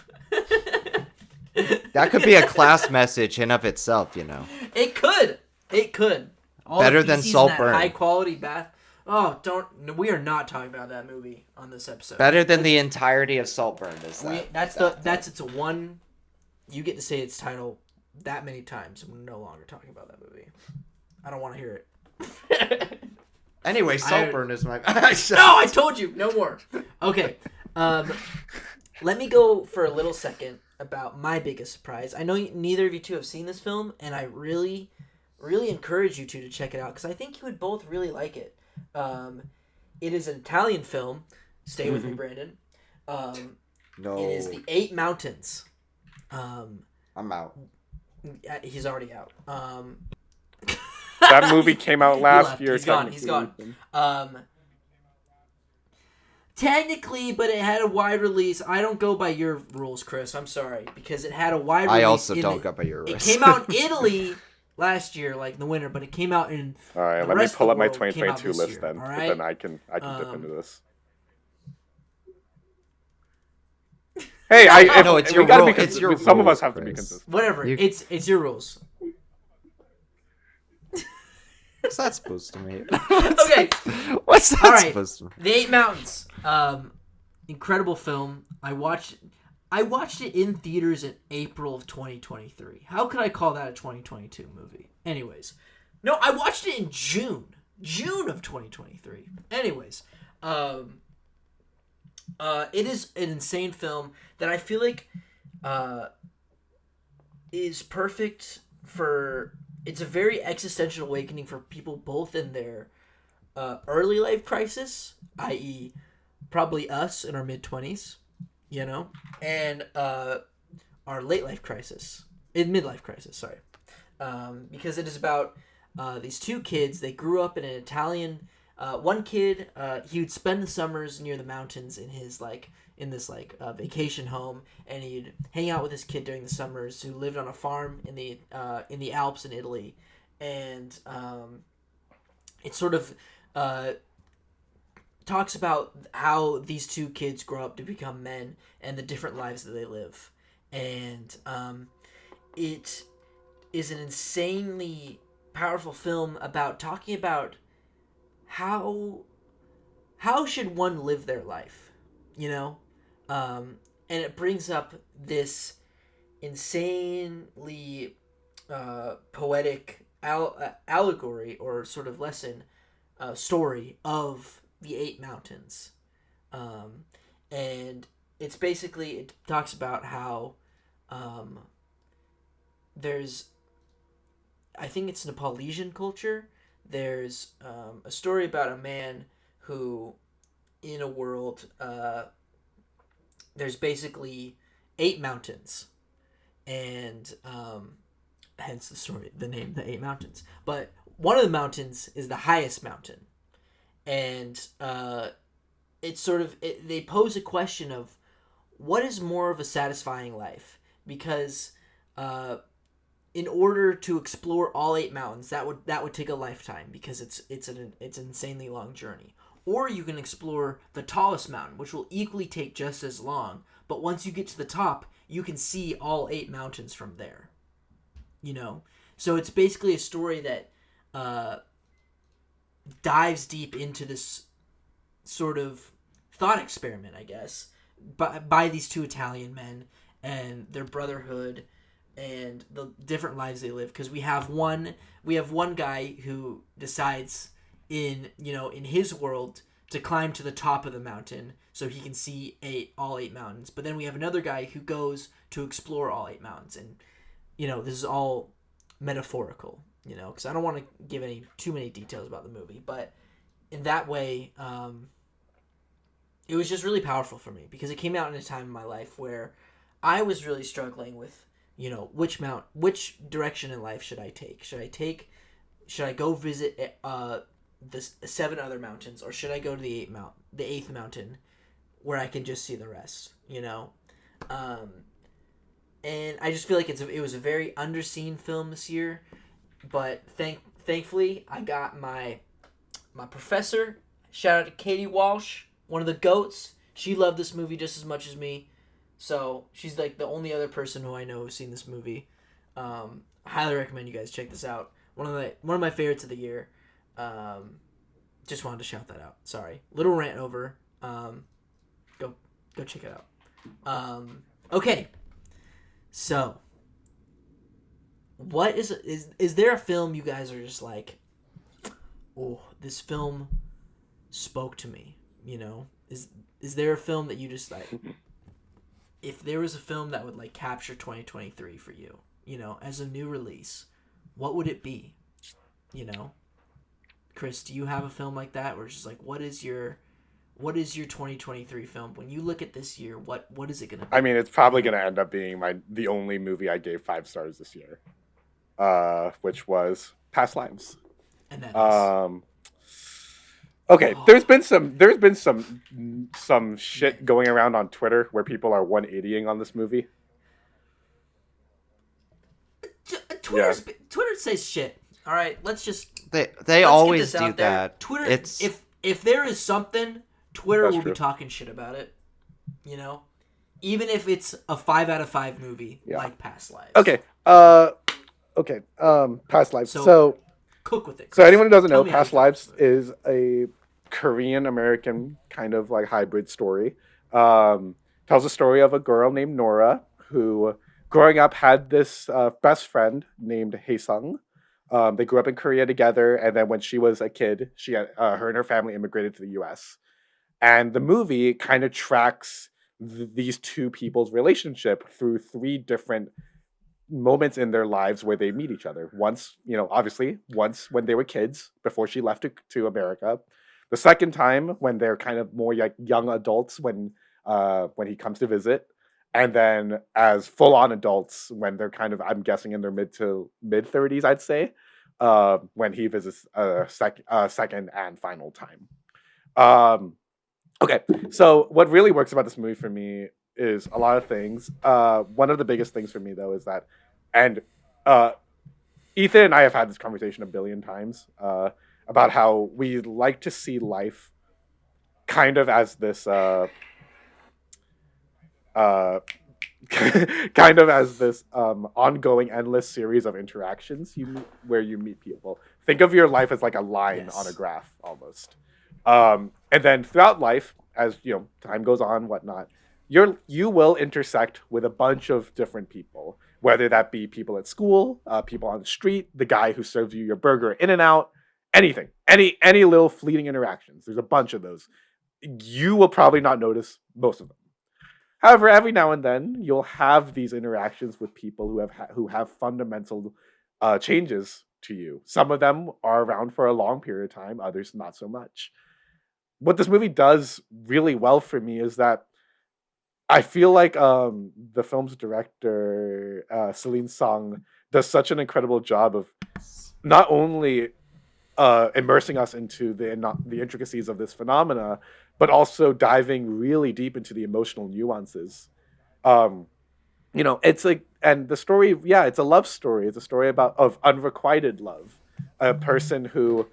S1: That could be a class message in of itself, you know.
S2: It could. All
S1: better
S2: the
S1: than
S2: feces in
S1: Saltburn.
S2: that high quality bath. Oh, we are not talking about that movie on this episode.
S1: Better than the entirety of Saltburn is that.
S2: That's its one. You get to say its title that many times. We're no longer talking about that movie. I don't want to hear it.
S1: Anyway, Saltburn is my.
S2: No, I told you no more. Okay, let me go for a little second about my biggest surprise. I know neither of you two have seen this film, and I really, really encourage you two to check it out because I think you would both really like it. It is an Italian film. Stay with me, Brandon.
S1: No.
S2: It is The Eight Mountains.
S1: I'm out.
S2: He's already out.
S3: That movie came out last year.
S2: He's gone. Technically, but it had a wide release. I don't go by your rules, Chris. I'm sorry. Because it had a wide release.
S1: I also don't go by your rules.
S2: It came out in Italy last year, like in the winter, but it came out in.
S3: All right, let me pull up my 2022 list then.
S2: All right?
S3: Then I can dip into this. Hey,
S1: no, it's your rule. It's your
S3: some of
S1: rules,
S3: us have
S1: Chris.
S3: to be consistent.
S2: Whatever. It's your rules.
S1: What's that supposed to mean?
S2: Okay.
S1: What's that supposed to mean?
S2: The Eight Mountains. Incredible film. I watched it in theaters in April of 2023. How could I call that a 2022 movie? Anyways. No, I watched it in June. June of 2023. Anyways. It is an insane film that I feel like is perfect for... It's a very existential awakening for people both in their early life crisis, i.e. probably us in our mid-20s, you know, and our late life crisis, midlife crisis, sorry. Because it is about these two kids. They grew up in an Italian... one kid, he would spend the summers near the mountains in his this vacation home, and he'd hang out with his kid during the summers who lived on a farm in the Alps in Italy, and it sort of talks about how these two kids grow up to become men and the different lives that they live, and it is an insanely powerful film about talking about how should one live their life, you know, and it brings up this insanely poetic allegory or sort of lesson story of the eight mountains, um, and it's basically it talks about how um, there's I think it's Nepalesian culture. There's a story about a man who, in a world, there's basically eight mountains, and hence the story, the name, the eight mountains. But one of the mountains is the highest mountain, and it's sort of they pose a question of what is more of a satisfying life, because uh, in order to explore all eight mountains, that would take a lifetime, because it's an insanely long journey. Or you can explore the tallest mountain, which will equally take just as long. But once you get to the top, you can see all eight mountains from there. You know, so it's basically a story that uh, dives deep into this sort of thought experiment, I guess, by these two Italian men and their brotherhood and the different lives they live. Because we have one guy who decides in his world to climb to the top of the mountain so he can see all eight mountains. But then we have another guy who goes to explore all eight mountains, and this is all metaphorical. Because I don't want to give any too many details about the movie, but in that way, it was just really powerful for me because it came out in a time in my life where I was really struggling with, which direction in life should I take? Should I go visit the seven other mountains, or should I go to the eighth mountain, where I can just see the rest? And I just feel like it was a very underseen film this year, but thankfully I got my professor. Shout out to Katie Walsh, one of the goats. She loved this movie just as much as me. So she's like the only other person who I know who's seen this movie. I highly recommend you guys check this out. One of my favorites of the year. Just wanted to shout that out. Sorry, little rant over. Go check it out. Okay, so what is there a film you guys are just like, oh, this film spoke to me? Is there a film that you just like? If there was a film that would like capture 2023 for you, as a new release, what would it be? Chris, do you have a film like that where it's just like, what is your 2023 film? When you look at this year, what is it gonna be?
S3: I mean, it's probably gonna end up being the only movie I gave 5 stars this year, which was Past Lives.
S2: And that is...
S3: Okay, there's been some shit going around on Twitter where people are 180ing on this movie.
S2: Twitter says shit. All right, let's
S1: always do that.
S2: Twitter, if there is something, Twitter will be talking shit about it. Even if it's a 5 out of 5 movie like Past Lives.
S3: Okay. Past Lives. So
S2: cook with it.
S3: So anyone who doesn't know, Past Lives is a Korean American kind of like hybrid story. Tells a story of a girl named Nora who, growing up, had this best friend named Haesung. They grew up in Korea together, and then when she was a kid, her and her family immigrated to the U.S. And the movie kind of tracks these two people's relationship through 3 different moments in their lives where they meet each other. Once when they were kids before she left to America. The second time when they're kind of more like young adults when he comes to visit, and then as full-on adults when they're kind of, I'm guessing, in their mid 30s, I'd say, when he visits a second and final time. Okay, so what really works about this movie for me is a lot of things. One of the biggest things for me, though, is that, and Ethan and I have had this conversation a billion times about how we like to see life kind of as this uh kind of as this ongoing endless series of interactions where you meet people. Think of your life as like a line on a
S2: Yes.
S3: graph almost. And then throughout life, as you know, time goes on, whatnot, you will intersect with a bunch of different people, whether that be people at school, people on the street, the guy who serves you your burger in and out, anything, any little fleeting interactions. There's a bunch of those. You will probably not notice most of them. However, every now and then you'll have these interactions with people who have fundamental changes to you. Some of them are around for a long period of time, others not so much. What this movie does really well for me is that I feel like the film's director, Celine Song, does such an incredible job of not only immersing us into the intricacies of this phenomena, but also diving really deep into the emotional nuances. Um, it's like, and the story, yeah, it's a love story. It's a story of unrequited love, a person who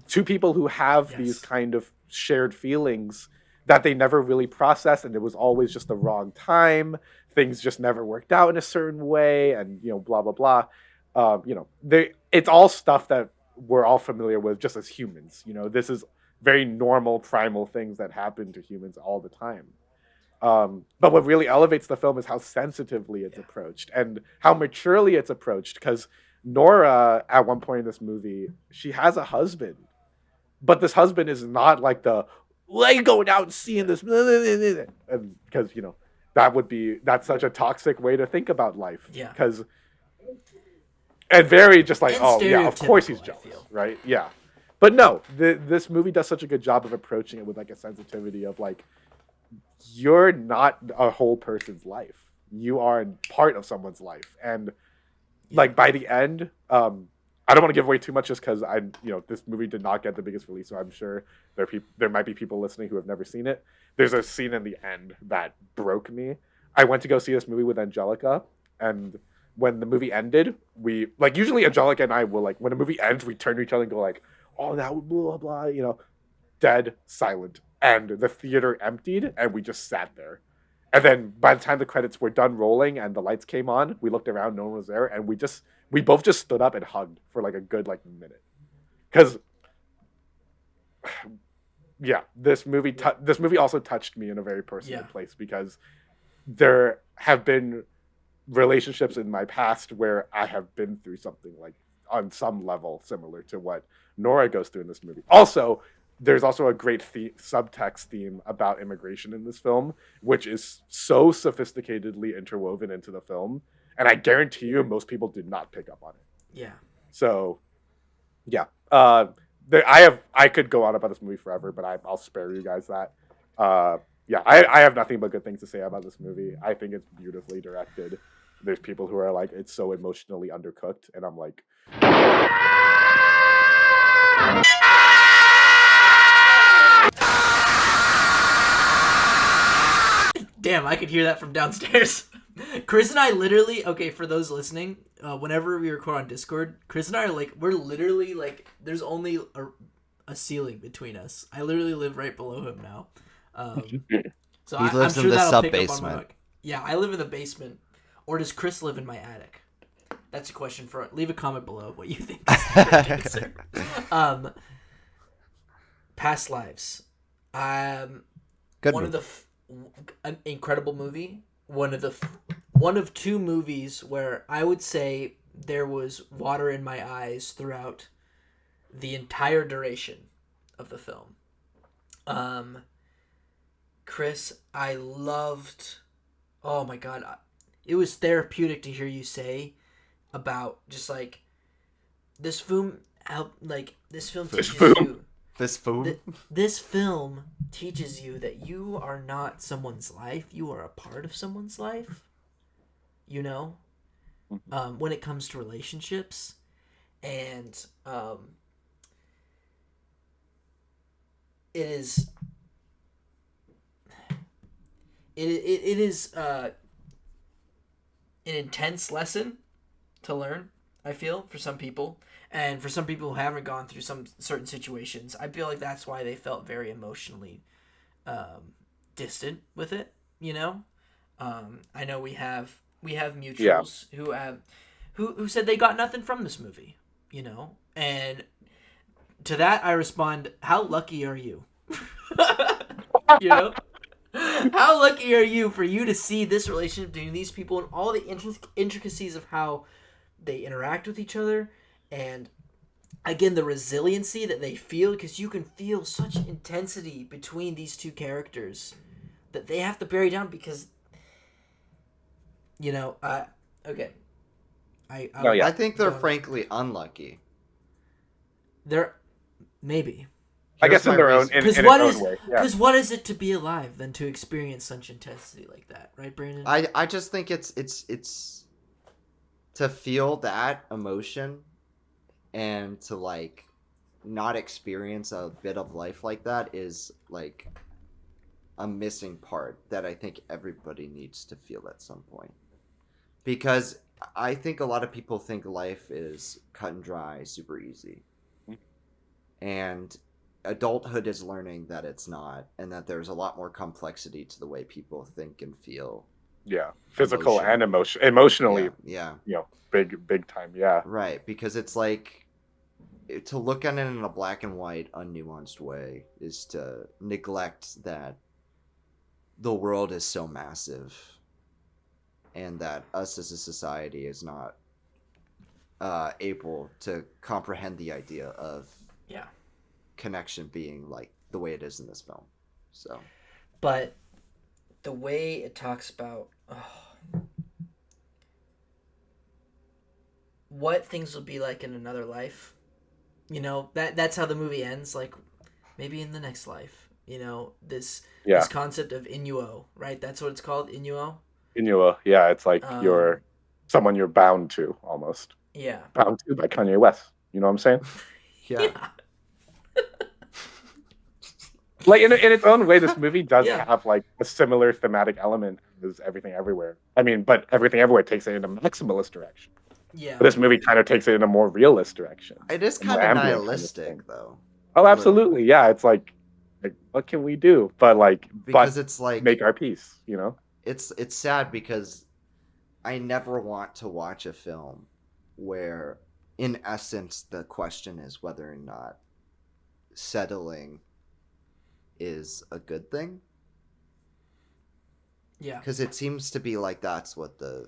S3: two people who have these
S2: Yes.
S3: kind of shared feelings that they never really processed, and it was always just the wrong time. Things just never worked out in a certain way, and blah blah blah. It's all stuff that we're all familiar with just as humans. This is very normal primal things that happen to humans all the time. But what really elevates the film is how sensitively it's
S2: Yeah.
S3: approached and how maturely it's approached. Because Nora, at one point in this movie, she has a husband, but this husband is not like the like going out and seeing this, and because that's such a toxic way to think about life.
S2: Yeah.
S3: Because and very just like,
S2: And
S3: oh yeah, of course he's
S2: stereotypical, I
S3: jealous,
S2: feel.
S3: right? Yeah, but no, this movie does such a good job of approaching it with like a sensitivity of like, you're not a whole person's life. You are part of someone's life, and like by the end, I don't want to give away too much just because this movie did not get the biggest release, so I'm sure there might be people listening who have never seen it. There's a scene in the end that broke me. I went to go see this movie with Angelica, and when the movie ended, we like usually Angelica and I will like when a movie ends, we turn to each other and go like, "Oh, that blah blah blah," dead silent, and the theater emptied, and we just sat there. And then by the time the credits were done rolling and the lights came on, we looked around, no one was there, and we both just stood up and hugged for like a good like minute. Because yeah, this movie also touched me in a very personal
S2: Yeah.
S3: place because there have been relationships in my past where I have been through something like on some level similar to what Nora goes through in this movie. Also, there's also a great subtext theme about immigration in this film, which is so sophisticatedly interwoven into the film, and I guarantee you most people did not pick up on it.
S2: Yeah.
S3: So, yeah, I could go on about this movie forever, but I'll spare you guys that. Yeah, I have nothing but good things to say about this movie. I think it's beautifully directed. There's people who are like, it's so emotionally undercooked, and I'm like,
S2: Damn, I could hear that from downstairs. Chris and I literally, okay, for those listening, whenever we record on Discord, Chris and I are like, we're literally like, there's only a ceiling between us. I literally live right below him now. So
S1: He
S2: I'm
S1: lives in
S2: sure
S1: the
S2: that'll pick up on my
S1: sub-basement.
S2: mic. Yeah, I live in the basement. Or does Chris live in my attic? That's a question for, leave a comment below what you think is the correct answer. Past Lives.
S1: Good
S2: One
S1: movie.
S2: of an incredible movie. One of two movies where I would say there was water in my eyes throughout the entire duration of the film. Chris, I loved. Oh my god, it was therapeutic to hear you say about just like this film. This film teaches you.
S1: This food.
S2: This film teaches you that you are not someone's life. You are a part of someone's life. When it comes to relationships, and it is an intense lesson to learn. I feel for some people, and for some people who haven't gone through some certain situations, I feel like that's why they felt very emotionally distant with it. You know, I know we have
S3: Yeah.
S2: mutuals who said they got nothing from this movie. You know, and to that I respond, how lucky are you? You know, how lucky are you for you to see this relationship between these people and all the intricacies of how they interact with each other, and again the resiliency that they feel, because you can feel such intensity between these two characters that they have to bury down because okay,
S3: No, yeah.
S1: I think they're frankly unlucky.
S2: they're maybe
S3: I
S1: Here's
S3: guess in
S1: my
S3: their own
S1: reason.
S3: in
S2: because
S3: its
S2: what
S3: own
S2: is
S3: way. Yeah.
S2: because what is it to be alive than to experience such intensity like that, right, Brandon?
S1: I just think it's to feel that emotion and to like not experience a bit of life like that is like a missing part that I think everybody needs to feel at some point. Because I think a lot of people think life is cut and dry, super easy. And adulthood is learning that it's not, and that there's a lot more complexity to the way people think and feel.
S3: Yeah. Physical and emotionally,
S1: Yeah.
S3: big time. Yeah.
S1: Right, because it's like to look at it in a black and white, unnuanced way is to neglect that the world is so massive and that us as a society is not able to comprehend the idea of connection being like the way it is in this film. So,
S2: but the way it talks about what things will be like in another life, that's how the movie ends, like maybe in the next life, this concept of innuo, right? That's what it's called, innuo.
S3: Yeah, it's like you're someone you're bound to, almost.
S2: Yeah.
S3: Bound to by Kanye West. You know what I'm saying?
S1: yeah.
S3: Like in its own way, this movie does have like a similar thematic element as Everything Everywhere. I mean, but Everything Everywhere takes it in a maximalist direction.
S2: Yeah.
S3: But this movie kind of takes it in a more realist direction.
S1: It is kind of nihilistic, though.
S3: Oh, absolutely. Yeah, it's like what can we do? But
S1: it's like
S3: make our peace,
S1: It's sad because I never want to watch a film where, in essence, the question is whether or not settling is a good thing.
S2: Yeah.
S1: Because it seems to be like that's what the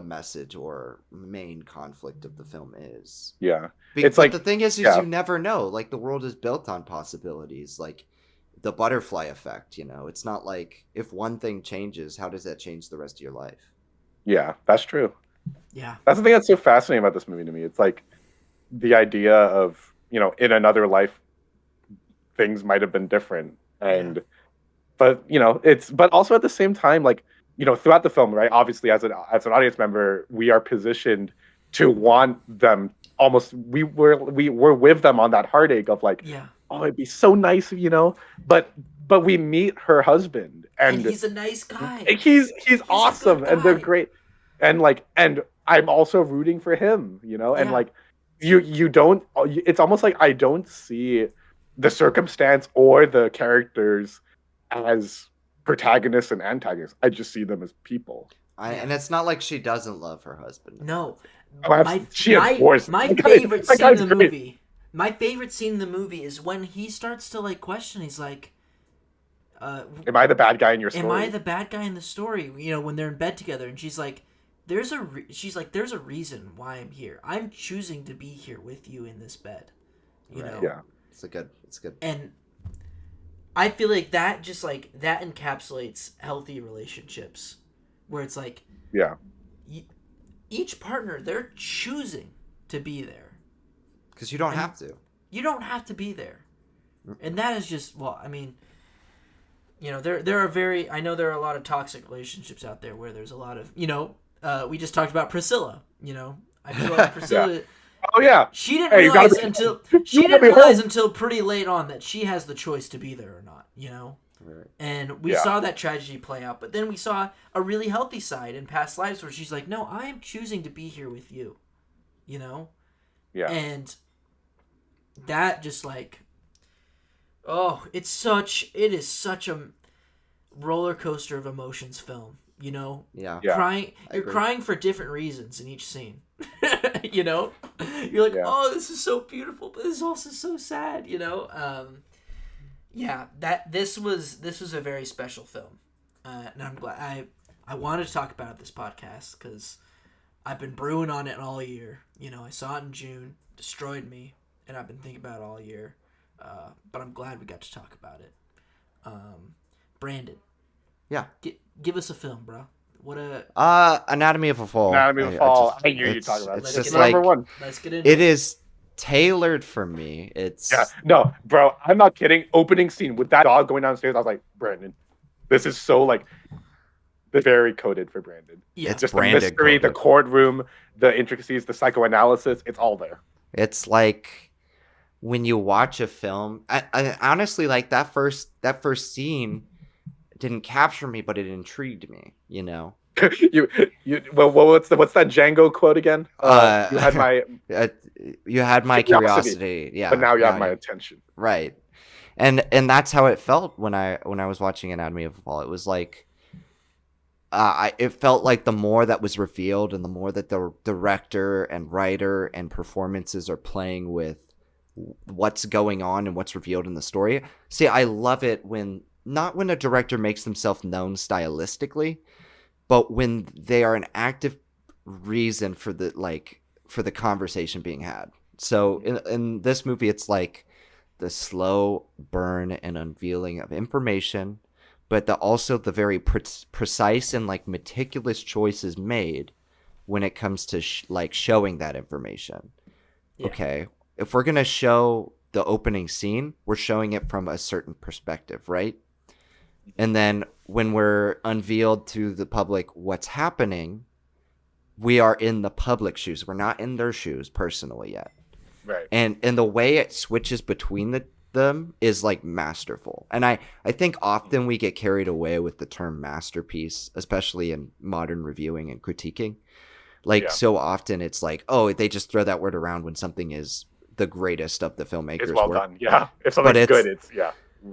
S1: message or main conflict of the film is.
S3: Yeah.
S1: It's like the thing is you never know. Like the world is built on possibilities. Like the butterfly effect, It's not like if one thing changes, how does that change the rest of your life?
S3: Yeah, that's true.
S2: Yeah.
S3: That's the thing that's so fascinating about this movie to me. It's like the idea of, in another life things might have been different, but also at the same time, like, throughout the film, right, obviously as an audience member, we are positioned to want them almost, we're with them on that heartache of like, oh, it'd be so nice, but we meet her husband and
S2: he's a nice guy,
S3: he's awesome, and they're great, and I'm also rooting for him, and like you don't, it's almost like I don't see the circumstance or the characters as protagonists and antagonists. I just see them as people.
S1: And it's not like she doesn't love her husband.
S2: No.
S3: My
S2: favorite scene in the movie. My favorite scene in the movie is when he starts to like question. He's like,
S3: "Am I the bad guy in your story?
S2: Am I the bad guy in the story?" When they're in bed together, and she's like, "There's a reason why I'm here. I'm choosing to be here with you in this bed." You know.
S3: Yeah.
S1: It's good.
S2: And I feel like that just like that encapsulates healthy relationships, where it's like, each partner, they're choosing to be there.
S1: Because you don't have to.
S2: You don't have to be there. And that is just, well, I mean, there are I know there are a lot of toxic relationships out there where there's a lot of, we just talked about Priscilla, I feel like Priscilla...
S3: Oh yeah.
S2: She didn't realize until pretty late on that she has the choice to be there or not, Right. And we saw that tragedy play out, but then we saw a really healthy side in past lives where she's like, "No, I am choosing to be here with you."
S3: Yeah.
S2: And that just like Oh, it is such a roller coaster of emotions film. You know,
S1: Yeah.
S3: Yeah.
S2: crying.
S1: I
S2: You're
S1: agree.
S2: crying for different reasons in each scene. You know, you're like,
S3: Yeah.
S2: oh, this is so beautiful, but this is also so sad. You know, yeah. This was a very special film, and I'm glad I wanted to talk about it this podcast because I've been brewing on it all year. You know, I saw it in June, destroyed me, and I've been thinking about it all year. But I'm glad we got to talk about it. Brandon,
S1: Yeah.
S2: give us a film, bro. What a
S1: Anatomy of a Fall.
S3: Anatomy of a Fall. I knew you'd talk about
S1: It's
S3: it.
S1: just
S3: It's number
S1: like
S3: one.
S2: let's get into
S1: it is tailored for me. It's
S3: Yeah. No, bro, I'm not kidding. Opening scene with that dog going downstairs, I was like, Brandon, this is so like very coded for Brandon.
S2: Yeah.
S1: It's
S3: Just the
S1: branded
S3: mystery, the
S1: coded.
S3: courtroom, the intricacies, the psychoanalysis, it's all there.
S1: It's like when you watch a film. I honestly like that first scene didn't capture me, but it intrigued me. You know.
S3: Well, what's that Django quote again? You had my
S1: Uh, you had my curiosity. Yeah.
S3: but now you have my attention.
S1: Right. And that's how it felt when I was watching Anatomy of a Fall. It was like it felt like the more that was revealed and the more that the director and writer and performances are playing with what's going on and what's revealed in the story. See, I love it not when a director makes themselves known stylistically, but when they are an active reason for the conversation being had. So in this movie, it's like the slow burn and unveiling of information, but also the very precise and like meticulous choices made when it comes to showing that information.
S2: Yeah.
S1: Okay, if we're gonna show the opening scene, we're showing it from a certain perspective, right? And then when we're unveiled to the public what's happening, we are in the public shoes. We're not in their shoes personally yet.
S3: Right.
S1: And the way it switches between them is like masterful. And I think often we get carried away with the term masterpiece, especially in modern reviewing and critiquing. Like so often it's like, oh, they just throw that word around when something is the greatest of the filmmakers'
S3: It's well
S1: work.
S3: done. Yeah. If something's good, it's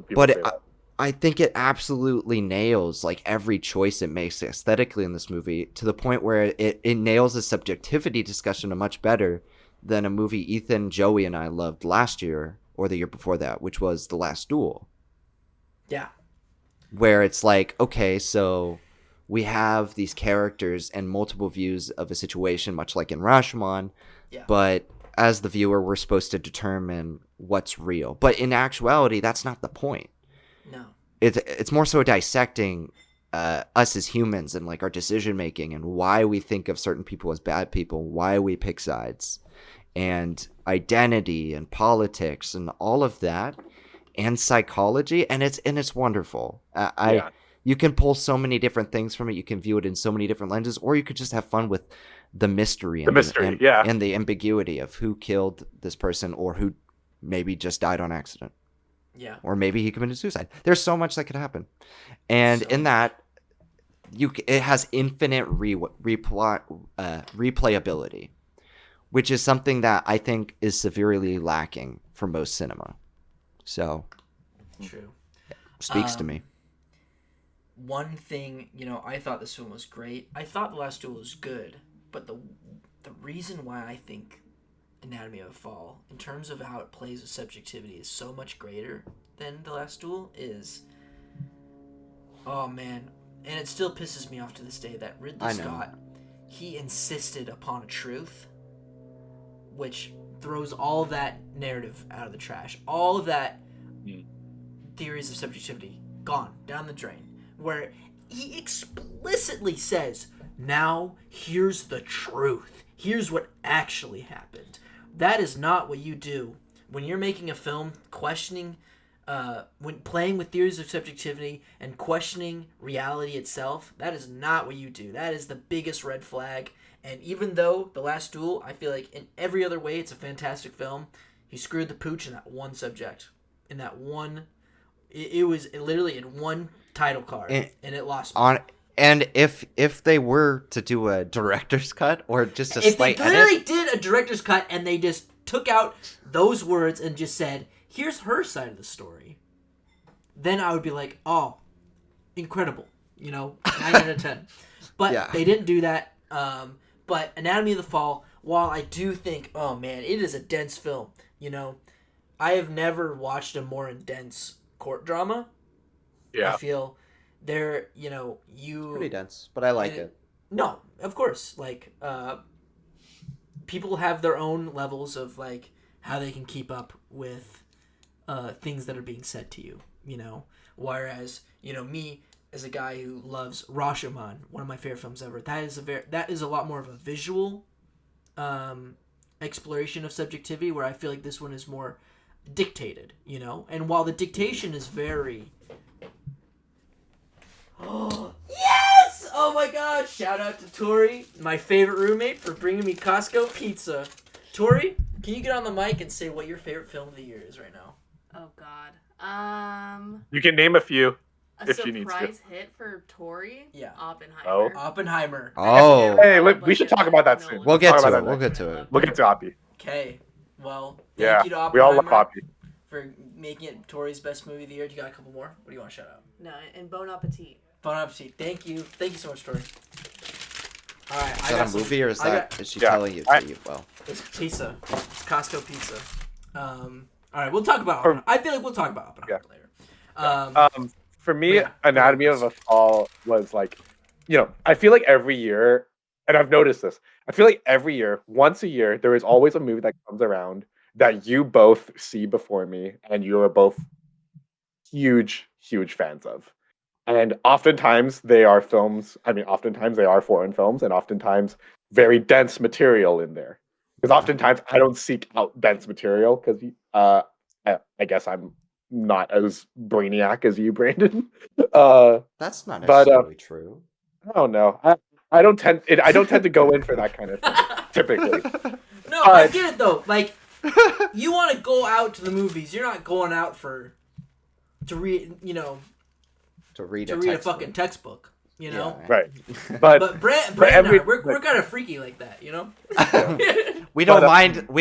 S3: people say that.
S1: I think it absolutely nails like every choice it makes aesthetically in this movie to the point where it nails the subjectivity discussion much better than a movie Ethan, Joey, and I loved last year or the year before that, which was The Last Duel.
S2: Yeah.
S1: Where it's like, okay, so we have these characters and multiple views of a situation, much like in Rashomon, but as the viewer, we're supposed to determine what's real. But in actuality, that's not the point.
S2: No.
S1: It's more so dissecting us as humans and like our decision making and why we think of certain people as bad people, why we pick sides, and identity and politics and all of that, and psychology, and it's wonderful. You can pull so many different things from it. You can view it in so many different lenses, or you could just have fun with the mystery and the ambiguity of who killed this person or who maybe just died on accident.
S2: Yeah.
S1: Or maybe he committed suicide. There's so much that could happen. And in that, it has infinite replayability, which is something that I think is severely lacking for most cinema. So,
S2: True.
S1: Speaks to me.
S2: One thing, I thought this film was great. I thought The Last Duel was good, but the reason why I think Anatomy of a Fall, in terms of how it plays with subjectivity, is so much greater than The Last Duel is, oh man, and it still pisses me off to this day that Ridley Scott, he insisted upon a truth, which throws all of that narrative out of the trash. All of that theories of subjectivity, gone, down the drain, where he explicitly says, now here's the truth. Here's what actually happened. That is not what you do when you're making a film questioning, when playing with theories of subjectivity and questioning reality itself. That is not what you do. That is the biggest red flag. And even though The Last Duel, I feel like in every other way it's a fantastic film, he screwed the pooch in that one subject. In that one, it was literally in one title card, and it lost me.
S1: And if they were to do a director's cut or just a slight edit,
S2: if they literally did a director's cut and they just took out those words and just said, "Here's her side of the story," then I would be like, oh, incredible, 9 out of 10. But they didn't do that. But Anatomy of the Fall, while I do think, oh man, it is a dense film. I have never watched a more intense court drama.
S3: Yeah.
S2: I feel there,
S1: pretty dense, but I like it.
S2: No, of course. People have their own levels of how they can keep up with things that are being said to you. Whereas me as a guy who loves Rashomon, one of my favorite films ever, that is a lot more of a visual exploration of subjectivity, where I feel like this one is more dictated. And while the dictation is very yes! Oh my god! Shout out to Tori, my favorite roommate, for bringing me Costco pizza. Tori, can you get on the mic and say what your favorite film of the year is right now?
S4: Oh god.
S3: You can name a few
S4: A
S3: if she needs to.
S4: surprise hit for Tori?
S2: Yeah.
S4: Oppenheimer.
S3: Oh.
S2: Oppenheimer.
S1: Oh.
S3: Hey, we should talk about that soon.
S1: We'll get
S3: Talk
S1: to
S3: about
S1: it.
S3: that
S1: We'll
S3: next.
S1: get to it.
S3: We'll get to Oppie.
S2: Okay. Well,
S3: Yeah,
S2: thank you to
S3: we all
S2: Oppenheimer
S3: love Oppie.
S2: for making it Tori's best movie of the year. Do you got a couple more? What do you want to shout out?
S4: No, and Bon Appetit.
S2: Bon appetit. Thank you. Thank you so much, Tori. All right.
S1: Is that a movie or is she telling you to eat well?
S2: It's pizza. It's Costco pizza. All right. We'll talk about Oppenheimer. I feel like we'll talk about Oppenheimer later.
S3: For me,
S2: Yeah.
S3: Anatomy of a Fall was I feel like every year, and I've noticed this, I feel like every year, once a year, there is always a movie that comes around that you both see before me, and you are both huge, huge fans of. And oftentimes they are films, oftentimes they are foreign films, and oftentimes very dense material in there. Because oftentimes I don't seek out dense material, because I guess I'm not as brainiac as you, Brandon.
S1: That's not necessarily true.
S3: I don't know. I don't tend to go in for that kind of thing typically.
S2: No, I get it though. You want to go out to the movies. You're not going out to read.
S1: To read
S2: a fucking textbook.
S1: Yeah.
S3: Right.
S2: But Brandon, we're kind of freaky like that.
S1: We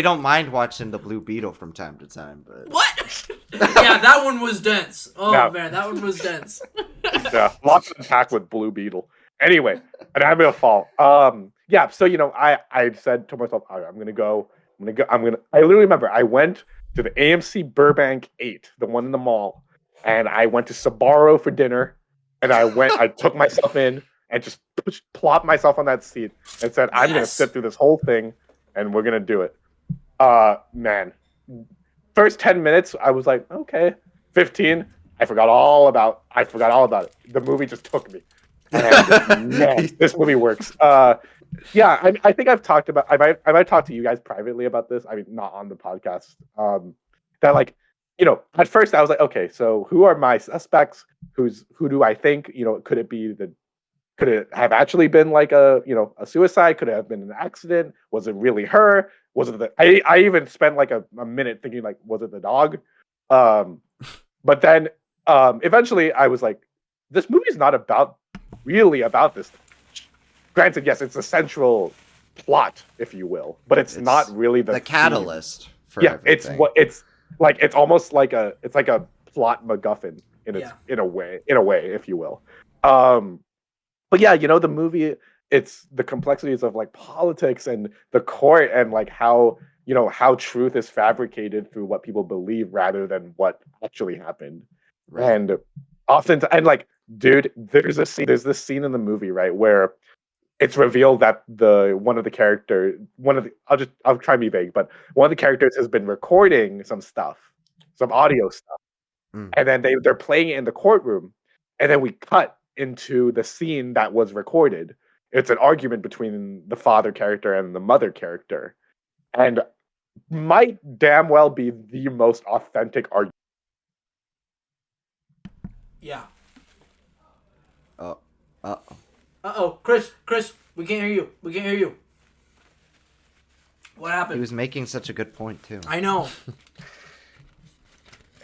S1: don't mind watching the Blue Beetle from time to time, but
S2: What? Yeah, that one was dense. Oh
S3: No.
S2: man, that one was dense.
S3: Yeah, lots of attack with Blue Beetle. Anyway, Anatomy of a Fall. Yeah. So I said to myself, all right, I'm gonna go. I literally remember I went to the AMC Burbank 8, the one in the mall, and I went to Sbarro for dinner, and I took myself in and just plopped myself on that seat and said, I'm gonna sit through this whole thing, and we're gonna do it. Man, first 10 minutes I was like, okay. 15, I forgot all about it. The movie just took me. And, man, this movie works. Yeah, I think I've talked about. I might talk to you guys privately about this. I mean, not on the podcast. That at first I was like, okay, so who are my suspects? Who do I think? Could it have actually been a suicide? Could it have been an accident? Was it really her? Was it I even spent a minute thinking was it the dog? But then eventually I was like, this movie's not really about this. Granted, yes, it's the central plot, if you will, but it's not really the
S1: catalyst for
S3: everything. It's almost like a plot MacGuffin in a way, if you will. But yeah, the movie, it's the complexities of politics and the court and how truth is fabricated through what people believe rather than what actually happened. Right. And often, dude, there's this scene in the movie, right, where it's revealed that I'll try and be vague, but one of the characters has been recording some audio stuff, and then they're playing it in the courtroom, and then we cut into the scene that was recorded. It's an argument between the father character and the mother character, and might damn well be the most authentic argument.
S2: Yeah.
S1: Uh-oh,
S2: Chris, we can't hear you. What happened?
S1: He was making such a good point too.
S2: I know.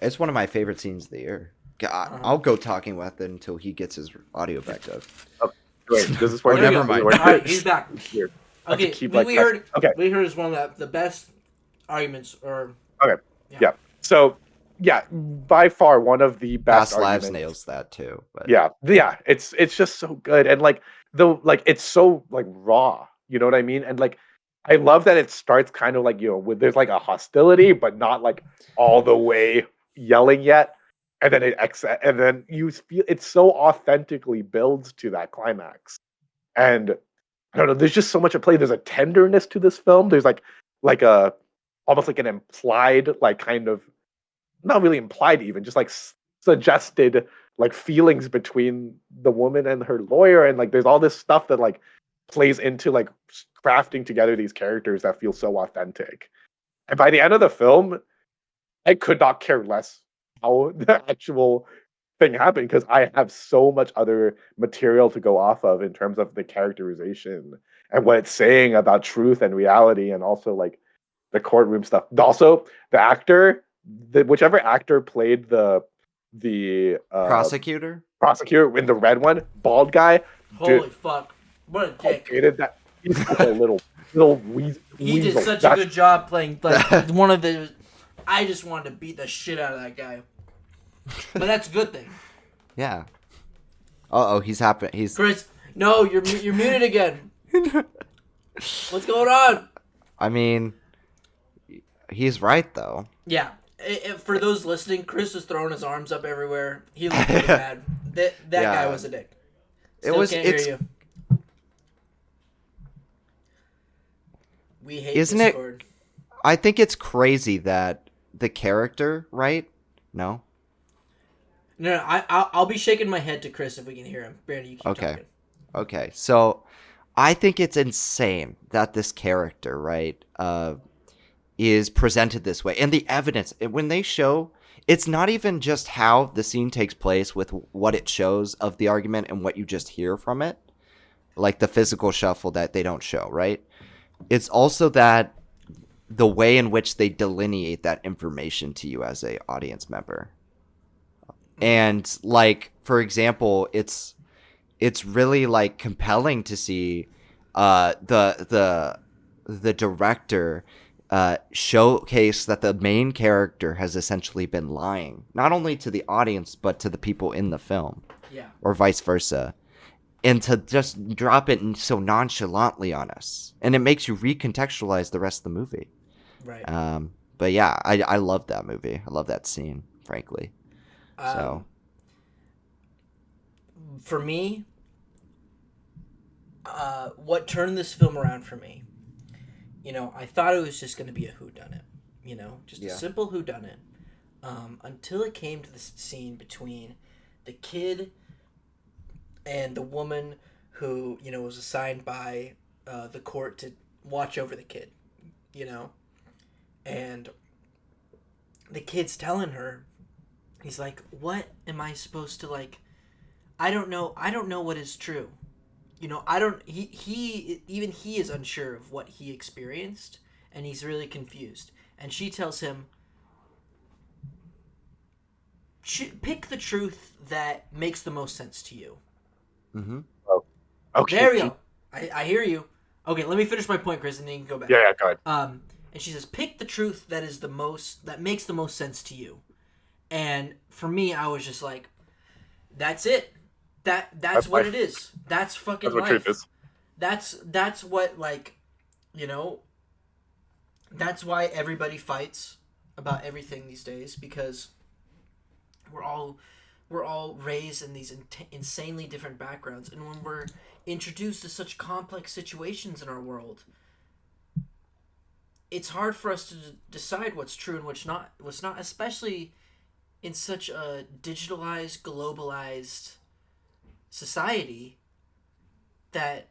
S1: It's one of my favorite scenes of the year. I'll go talking with it until he gets his audio back up.
S3: Okay, wait, this is where
S1: never mind.
S2: All right, he's back. Okay,
S3: we
S2: heard it's one of the best arguments.
S3: Yeah. So yeah, by far one of the best
S1: Past Lives
S3: arguments.
S1: nails that too. But
S3: Yeah, it's just so good, and like it's so like raw, you know what I mean? And like I love that it starts kind of like, with there's like a hostility, but not like all the way yelling yet, and then and then you feel it so authentically builds to that climax, and I don't know, there's just so much at play. There's a tenderness to this film. There's like a almost like an implied like kind of not really implied even just like suggested like feelings between the woman and her lawyer, and like there's all this stuff that like plays into like crafting together these characters that feel so authentic. And by the end of the film, I could not care less how the actual thing happened, because I have so much other material to go off of in terms of the characterization and what it's saying about truth and reality, and also like the courtroom stuff. Also, the actor, whichever actor played the prosecutor in the red one, bald guy,
S2: Holy fuck! What a dick!
S3: hated that. He's such a little
S2: He did
S3: weasel.
S2: such a good job playing like one of the. I just wanted to beat the shit out of that guy. But that's a good thing.
S1: Yeah. Oh, he's happening. He's
S2: Chris. No, you're muted again. What's going on?
S1: I mean, he's right though.
S2: Yeah. For those listening, Chris was throwing his arms up everywhere. He looked pretty bad. That guy was a dick. Still can't hear you. We hate
S1: Isn't
S2: Discord.
S1: I think it's crazy that the character, right? No.
S2: No, I'll be shaking my head to Chris if we can hear him. Brandon, you keep talking.
S1: Okay. So, I think it's insane that this character, right, is presented this way, and the evidence when they show, it's not even just how the scene takes place with what it shows of the argument and what you just hear from it, like the physical shuffle that they don't show, right? It's also that the way in which they delineate that information to you as a audience member. And like, for example, it's really like compelling to see the director showcase that the main character has essentially been lying, not only to the audience but to the people in the film, or vice versa, and to just drop it so nonchalantly on us, and it makes you recontextualize the rest of the movie.
S2: Right.
S1: But yeah, I love that movie. I love that scene, frankly. So
S2: for me, what turned this film around for me, I thought it was just going to be a whodunit, just a simple whodunit, until it came to this scene between the kid and the woman who, was assigned by the court to watch over the kid, and the kid's telling her, he's like, what am I supposed to, like, I don't know what is true. He is unsure of what he experienced, and he's really confused. And she tells him, pick the truth that makes the most sense to you.
S1: Mm-hmm.
S3: Oh, okay.
S2: There we go. I hear you. Okay, let me finish my point, Chris, and then you can go back.
S3: Yeah, go ahead.
S2: And she says, pick the truth that makes the most sense to you. And for me, I was just like, that's it. That's what it is. That's fucking life. Truth is. That's what, like, that's why everybody fights about everything these days, because we're all raised in these insanely different backgrounds, and when we're introduced to such complex situations in our world, it's hard for us to decide what's true and what's not, especially in such a digitalized, globalized society, that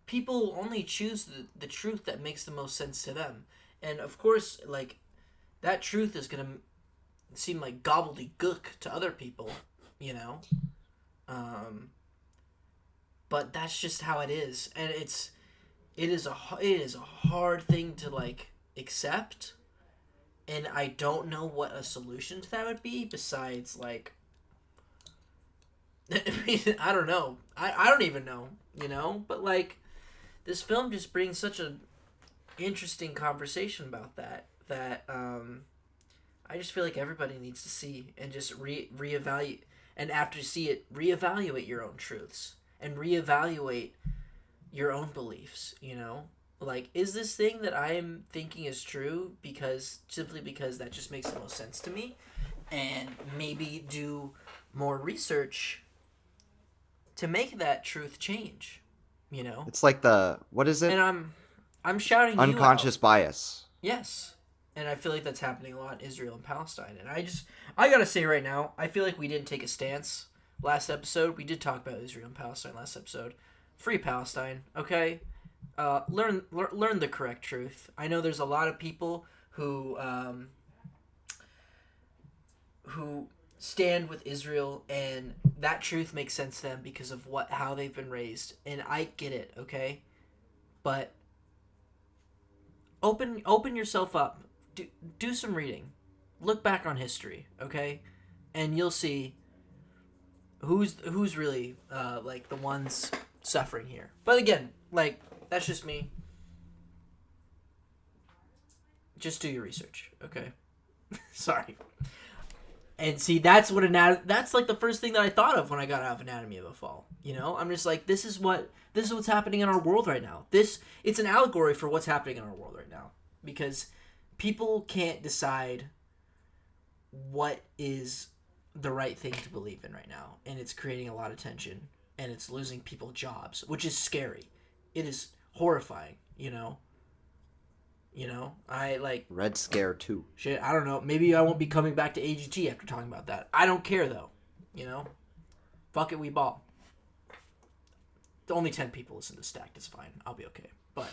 S2: people only choose the truth that makes the most sense to them. And of course, like, that truth is going to seem like gobbledygook to other people, but that's just how it is. And it is a hard thing to, like, accept. And I don't know what a solution to that would be besides, like, I mean, I don't know. I don't even know, But, like, this film just brings such an interesting conversation about that I just feel like everybody needs to see and just reevaluate, and after you see it, reevaluate your own truths and reevaluate your own beliefs. Like, is this thing that I am thinking is true simply because that just makes the most sense to me, and maybe do more research to make that truth change.
S1: It's like what is it?
S2: And I'm shouting you
S1: Unconscious
S2: out.
S1: bias.
S2: Yes. And I feel like that's happening a lot in Israel and Palestine. And I gotta say right now, I feel like we didn't take a stance last episode. We did talk about Israel and Palestine last episode. Free Palestine, okay? Learn the correct truth. I know there's a lot of people who stand with Israel, and that truth makes sense to them because of how they've been raised. And I get it, okay? But open yourself up. Do some reading. Look back on history, okay? And you'll see who's really like the ones suffering here. But again, like, that's just me. Just do your research, okay? Sorry. And see, that's like the first thing that I thought of when I got out of Anatomy of a Fall. I'm just like, this is what's happening in our world right now. It's an allegory for what's happening in our world right now, because people can't decide what is the right thing to believe in right now, and it's creating a lot of tension, and it's losing people jobs, which is scary. It is horrifying. I like
S1: Red Scare 2.
S2: shit. I don't know. Maybe I won't be coming back to AGT after talking about that. I don't care though. Fuck it, we ball. Only 10 people listen to Stacked. It's fine. I'll be okay. But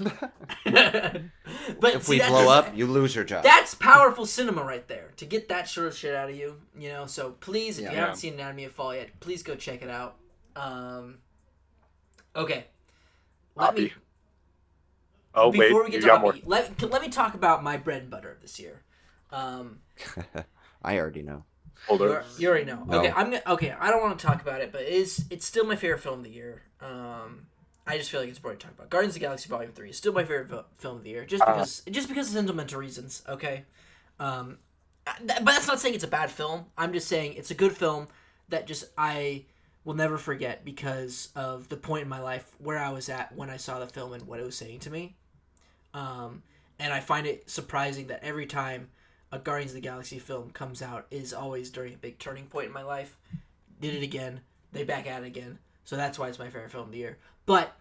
S1: If we blow up, you lose your job.
S2: That's powerful cinema right there. To get that sort of shit out of you. So please, if you haven't seen Anatomy of a Fall yet, please go check it out. Okay. Before we get to Hoppy, let me talk about my bread and butter of this year.
S1: I already know.
S2: You already know.
S1: No.
S2: Okay, I don't want to talk about it, but it's still my favorite film of the year. I just feel like it's important to talk about. Guardians of the Galaxy Volume 3 is still my favorite film of the year, just because of sentimental reasons, okay? But that's not saying it's a bad film. I'm just saying it's a good film that just I will never forget because of the point in my life where I was at when I saw the film and what it was saying to me. And I find it surprising that every time a Guardians of the Galaxy film comes out is always during a big turning point in my life. Did it again. They back at it again. So that's why it's my favorite film of the year. But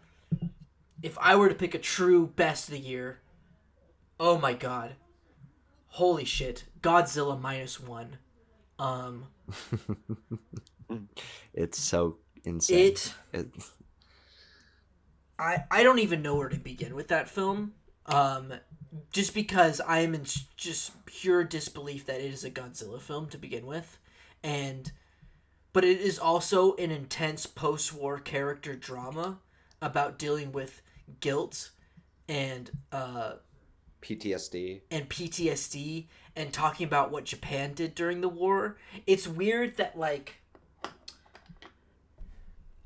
S2: if I were to pick a true best of the year, oh my god. Holy shit. Godzilla -1.
S1: It's so insane.
S2: I don't even know where to begin with that film. Just because I am in just pure disbelief that it is a Godzilla film to begin with. But it is also an intense post-war character drama about dealing with guilt and
S1: PTSD.
S2: And talking about what Japan did during the war. It's weird that, like,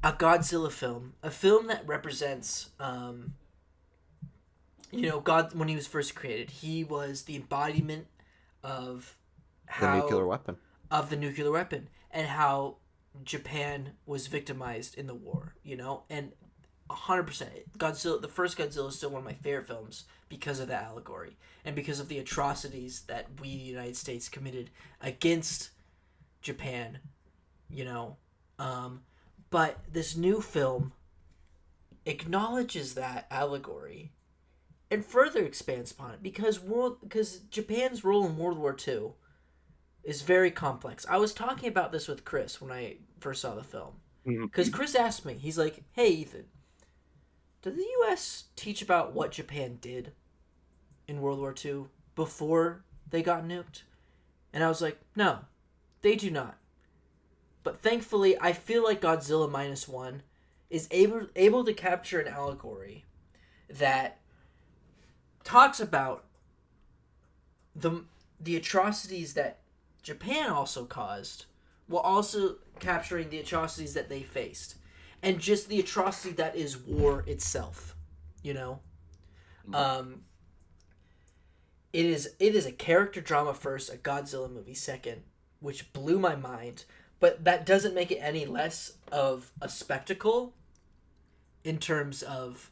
S2: a Godzilla film, a film that represents, God, when he was first created, he was the embodiment of
S1: The nuclear weapon.
S2: And how Japan was victimized in the war, and 100%. Godzilla, the first Godzilla, is still one of my favorite films because of the allegory and because of the atrocities that we, the United States, committed against Japan, But this new film acknowledges that allegory and further expands upon it because Japan's role in World War II is very complex. I was talking about this with Chris when I first saw the film. Because Chris asked me, he's like, hey, Ethan, did the U.S. teach about what Japan did in World War II before they got nuked? And I was like, no, they do not. But thankfully, I feel like Godzilla -1 is able to capture an allegory that talks about the atrocities that Japan also caused, while also capturing the atrocities that they faced, and just the atrocity that is war itself. it is a character drama first, a Godzilla movie second, which blew my mind. But that doesn't make it any less of a spectacle in terms of,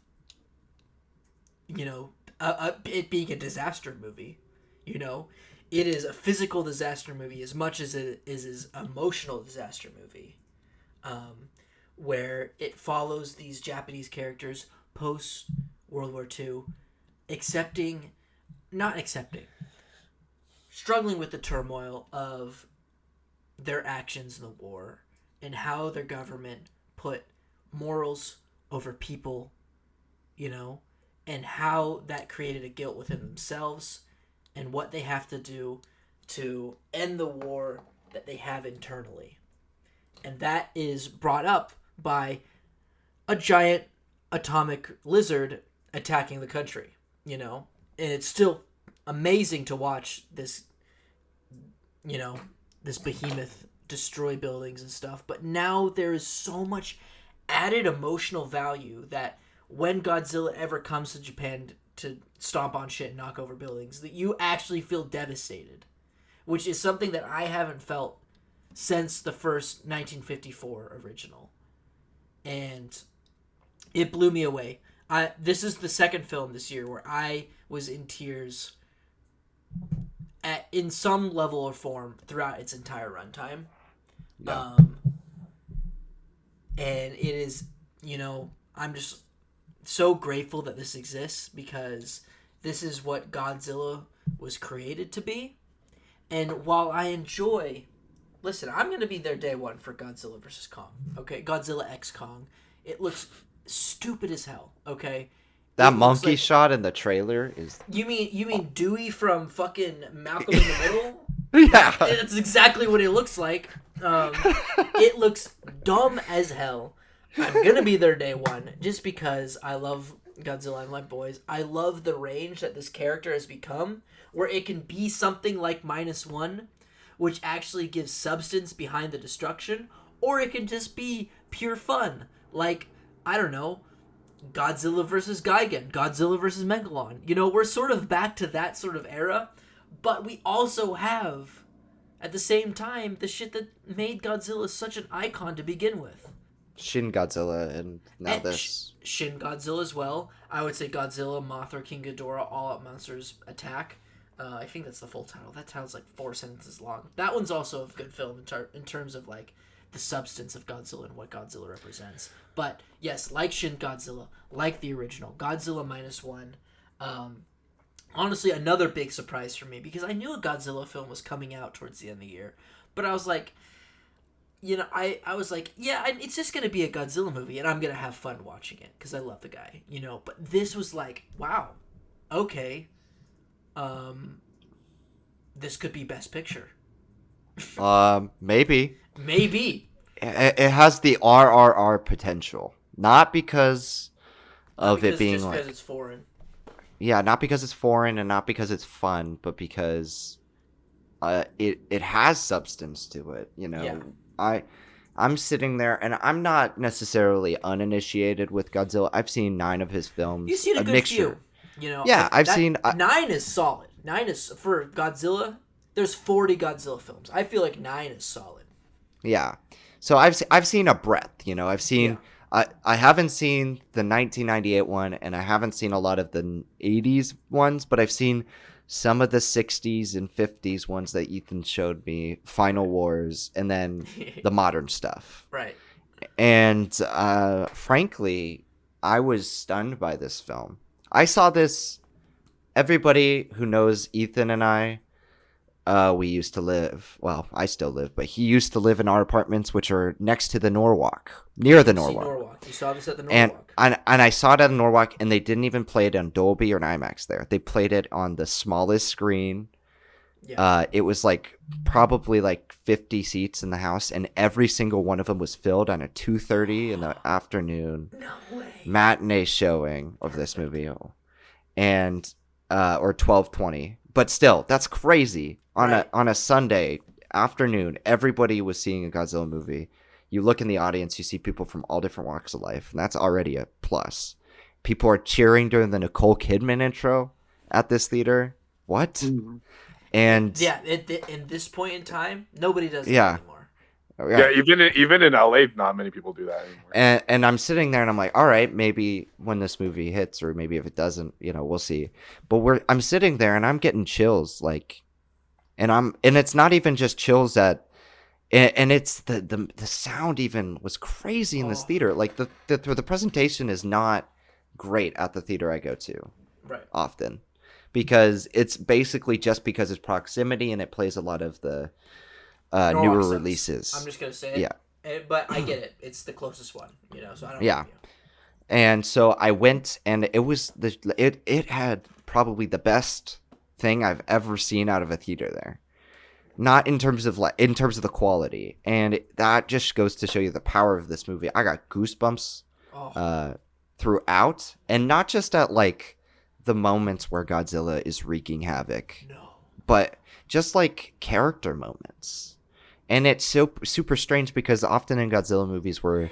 S2: you know, it being a disaster movie. You know, it is a physical disaster movie as much as it is an emotional disaster movie, where it follows these Japanese characters post World War II, struggling with the turmoil of their actions in the war and how their government put morals over people, you know, and how that created a guilt within themselves and what they have to do to end the war that they have internally. And that is brought up by a giant atomic lizard attacking the country, you know? And it's still amazing to watch this, you know, this behemoth destroy buildings and stuff. But now there is so much added emotional value that when Godzilla ever comes to Japan to stomp on shit and knock over buildings, that you actually feel devastated, which is something that I haven't felt since the first 1954 original. And it blew me away. This is the second film this year where I was in tears in some level or form throughout its entire runtime. Yeah. And it is, you know, I'm just so grateful that this exists because this is what Godzilla was created to be. And while I enjoy... Listen, I'm going to be there day one for Godzilla vs. Kong, okay? Godzilla X Kong. It looks stupid as hell, okay?
S1: That monkey shot in the trailer is...
S2: You mean Dewey from fucking Malcolm in the Middle?
S1: Yeah.
S2: That's exactly what it looks like. It looks dumb as hell. I'm going to be there day one just because I love Godzilla and my boys. I love the range that this character has become where it can be something like -1, which actually gives substance behind the destruction, or it can just be pure fun. Like, I don't know, Godzilla versus Gigan, Godzilla versus Megalon. You know, we're sort of back to that sort of era, but we also have, at the same time, the shit that made Godzilla such an icon to begin with.
S1: Shin Godzilla and now
S2: and
S1: this.
S2: Shin Godzilla as well. I would say Godzilla, Mothra, King Ghidorah, All Out Monsters Attack. I think that's the full title. That title's like 4 sentences long. That one's also a good film in terms of like the substance of Godzilla and what Godzilla represents. But yes, like Shin Godzilla, like the original, Godzilla -1. Honestly, another big surprise for me because I knew a Godzilla film was coming out towards the end of the year. But I was like, you know, I was like, yeah, it's just going to be a Godzilla movie and I'm going to have fun watching it because I love the guy, you know. But this was like, wow, okay. This could be Best Picture.
S1: Maybe.
S2: Maybe.
S1: It has the RRR potential. Not because of it being like...
S2: because it's foreign.
S1: Yeah, not because it's foreign and not because it's fun, but because it has substance to it, you know. Yeah. I'm sitting there, and I'm not necessarily uninitiated with Godzilla. I've seen 9 of his films.
S2: You've seen a good
S1: mixture.
S2: few. You know,
S1: yeah, I've seen
S2: 9 is solid. 9 is for Godzilla. There's 40 Godzilla films. I feel like 9 is solid.
S1: Yeah, so I've seen a breadth. You know, I've seen I haven't seen the 1998 one, and I haven't seen a lot of the 80s ones, but I've seen some of the 60s and 50s ones that Ethan showed me, Final Wars, and then the modern stuff.
S2: Right.
S1: And frankly, I was stunned by this film. I saw this. Everybody who knows Ethan and I, we used to live. Well, I still live, but he used to live in our apartments, which are next to the Norwalk, near the Norwalk.
S2: You saw this at the Norwalk.
S1: And I saw it at the Norwalk, and they didn't even play it on Dolby or an IMAX there. They played it on the smallest screen. Yeah. It was like probably like 50 seats in the house, and every single one of them was filled on a 2:30 in the afternoon matinee showing of this movie, and or 12:20. But still, that's crazy. On a Sunday afternoon, everybody was seeing a Godzilla movie. You look in the audience, you see people from all different walks of life, and that's already a plus. People are cheering during the Nicole Kidman intro at this theater. what? And
S2: Yeah, in this point in time, nobody does
S1: Yeah.
S2: that anymore.
S3: Yeah, even in LA, not many people do that anymore.
S1: And I'm sitting there and I'm like, all right, maybe when this movie hits, or maybe if it doesn't, we'll see. But I'm sitting there and I'm getting chills, like, and it's not even just chills and it's the sound even was crazy in this theater. Like the presentation is not great at the theater I go to,
S2: Right.
S1: often, because it's basically just because it's proximity and it plays a lot of the newer
S2: Norwalk
S1: releases.
S2: I'm just gonna say it.
S1: Yeah.
S2: But I get it. It's the closest one, so I don't.
S1: Yeah.
S2: blame you.
S1: And so I went, and it had probably the best thing I've ever seen out of a theater there. Not in terms of the quality, and that just goes to show you the power of this movie. I got goosebumps throughout, and not just at like the moments where Godzilla is wreaking havoc, but just like character moments. And it's so super strange because often in Godzilla movies we're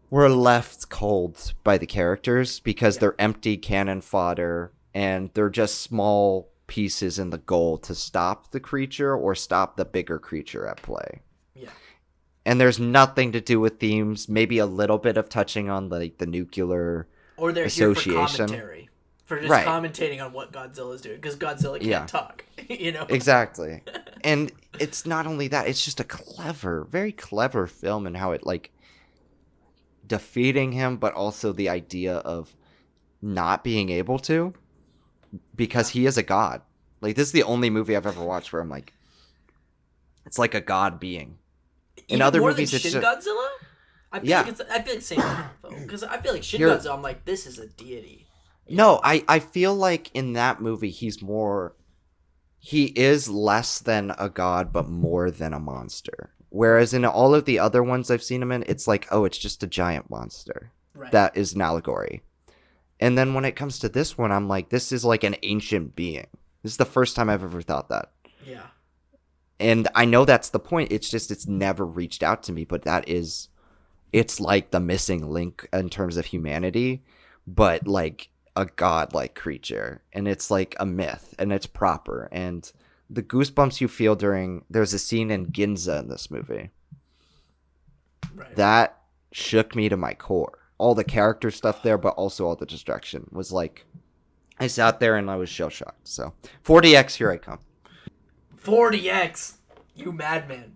S1: left cold by the characters because they're empty cannon fodder and they're just small pieces in the goal to stop the creature or stop the bigger creature at play.
S2: Yeah.
S1: And there's nothing to do with themes, maybe a little bit of touching on like the nuclear
S2: or they're
S1: association.
S2: Here for commentary. For just commentating on what Godzilla's doing, because Godzilla can't talk,
S1: Exactly. And it's not only that, it's just a clever, very clever film in how it like defeating him, but also the idea of not being able to, because he is a god. Like, this is the only movie I've ever watched where I'm like, it's like a god being. In other
S2: more
S1: movies,
S2: than
S1: it's
S2: Shin
S1: just,
S2: Godzilla. I feel like the same though, because I feel like Shin Godzilla. I'm like, this is a deity.
S1: No, I feel like in that movie he is less than a god, but more than a monster. Whereas in all of the other ones I've seen him in, it's like, oh, it's just a giant monster.
S2: Right.
S1: That is an allegory. And then when it comes to this one, I'm like, this is like an ancient being. This is the first time I've ever thought that.
S2: Yeah.
S1: And I know that's the point. It's just, it's never reached out to me, but it's like the missing link in terms of humanity, but like a godlike creature. And it's like a myth, and it's proper. And the goosebumps you feel there's a scene in Ginza in this movie.
S2: Right.
S1: That shook me to my core. All the character stuff there, but also all the destruction was like, I sat there and I was shell shocked. So 40X, here I come.
S2: 40X, you madman.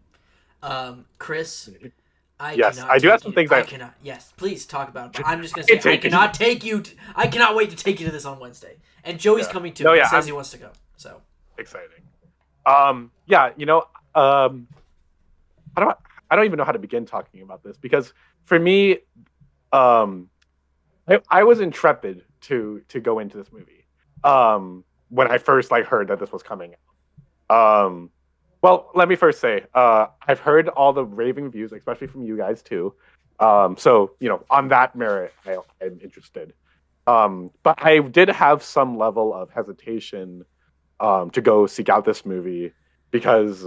S2: Chris, I
S3: do have some things
S2: I cannot. Yes, please talk about it. But I'm just gonna say I cannot take you. I cannot wait to take you to this on Wednesday. And Joey's coming too. He says he wants to go. So
S3: exciting. I don't even know how to begin talking about this, because for me, I was intrepid to go into this movie when I first heard that this was coming out. Well, let me first say, I've heard all the raving reviews, especially from you guys too. So on that merit, I'm interested. But I did have some level of hesitation to go seek out this movie, because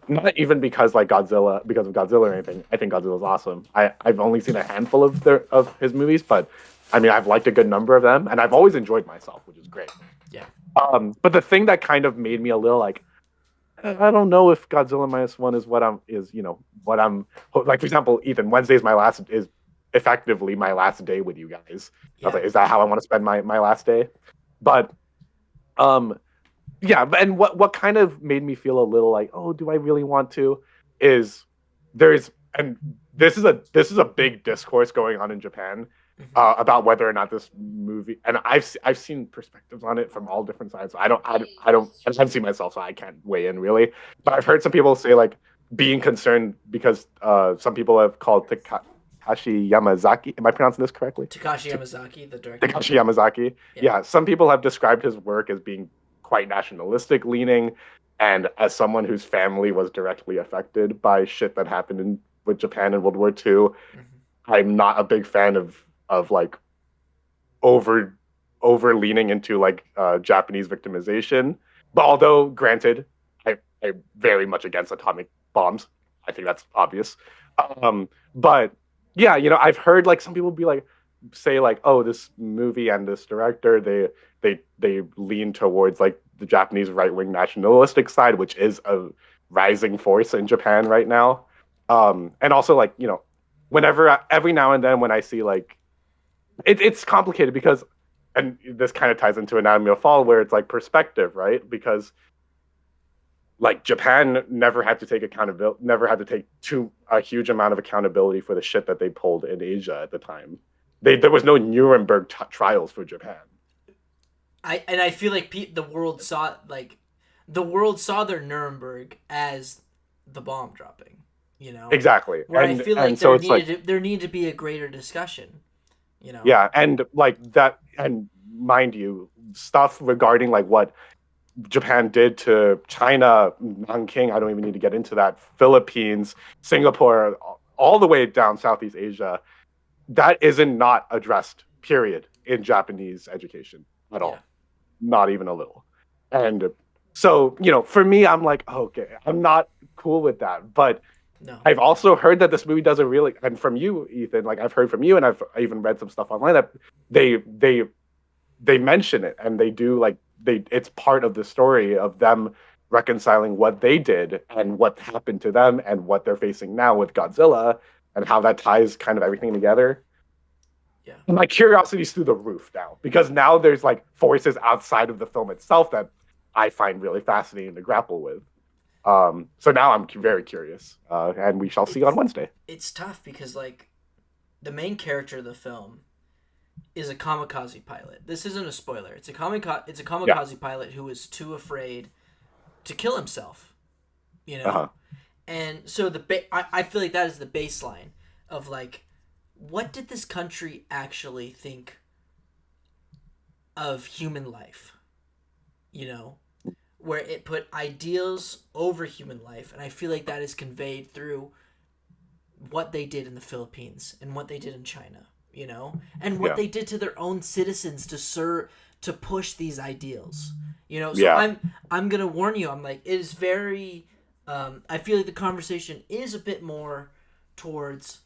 S3: not even because of Godzilla or anything. I think Godzilla's awesome. I've only seen a handful of his movies, but I mean, I've liked a good number of them, and I've always enjoyed myself, which is great.
S2: Yeah.
S3: But the thing that kind of made me a little like, I don't know if Godzilla -1 is what I'm like. For example, Ethan, Wednesday's is effectively my last day with you guys. Yeah. I was like, is that how I want to spend my last day? But yeah, and what kind of made me feel a little like, oh, do I really want to? Is this is a big discourse going on in Japan about whether or not this movie, and I've seen perspectives on it from all different sides. I haven't seen myself, so I can't weigh in really. But I've heard some people say being concerned because some people have called Takashi Yamazaki. Am I pronouncing this correctly?
S2: Takashi Yamazaki, the director.
S3: Takashi Yamazaki. Yeah, some people have described his work as being quite nationalistic leaning, and as someone whose family was directly affected by shit that happened with Japan in World War II, I'm not a big fan of over leaning into Japanese victimization. But although granted, I'm very much against atomic bombs. I think that's obvious. But yeah, I've heard some people say oh, this movie and this director, they lean towards the Japanese right-wing nationalistic side, which is a rising force in Japan right now. And also like, whenever every now and then when I see like it's complicated because, and this kind of ties into Anatomy of Fall, where it's like perspective, right? Because like Japan never had to take accountability, never had to take a huge amount of accountability for the shit that they pulled in Asia at the time. There was no Nuremberg trials for Japan.
S2: I feel like the world saw their Nuremberg as the bomb dropping.
S3: Exactly.
S2: Where
S3: and
S2: I feel like
S3: so
S2: there needed to be a greater discussion.
S3: Yeah, and like that, and mind you, stuff regarding like what Japan did to China, Nanking, I don't even need to get into that, Philippines, Singapore, all the way down Southeast Asia, that isn't not addressed, period, in Japanese education at all. Not even a little. And so, for me, I'm like, okay, I'm not cool with that. But
S2: no.
S3: I've also heard that this movie does a really, and from you, Ethan, like I've heard from you, and I even read some stuff online that they mention it, and they do like it's part of the story of them reconciling what they did and what happened to them and what they're facing now with Godzilla and how that ties kind of everything together.
S2: Yeah.
S3: And my curiosity's through the roof now because now there's like forces outside of the film itself that I find really fascinating to grapple with. So now I'm very curious, and we shall see on Wednesday.
S2: It's tough because like the main character of the film is a kamikaze pilot. This isn't a spoiler. It's a kamikaze pilot who is too afraid to kill himself. And so I feel like that is the baseline of like, what did this country actually think of human life? Where it put ideals over human life, and I feel like that is conveyed through what they did in the Philippines and what they did in China. And what they did to their own citizens to push these ideals. So I'm gonna warn you. I'm like, it is very. I feel like the conversation is a bit more towards.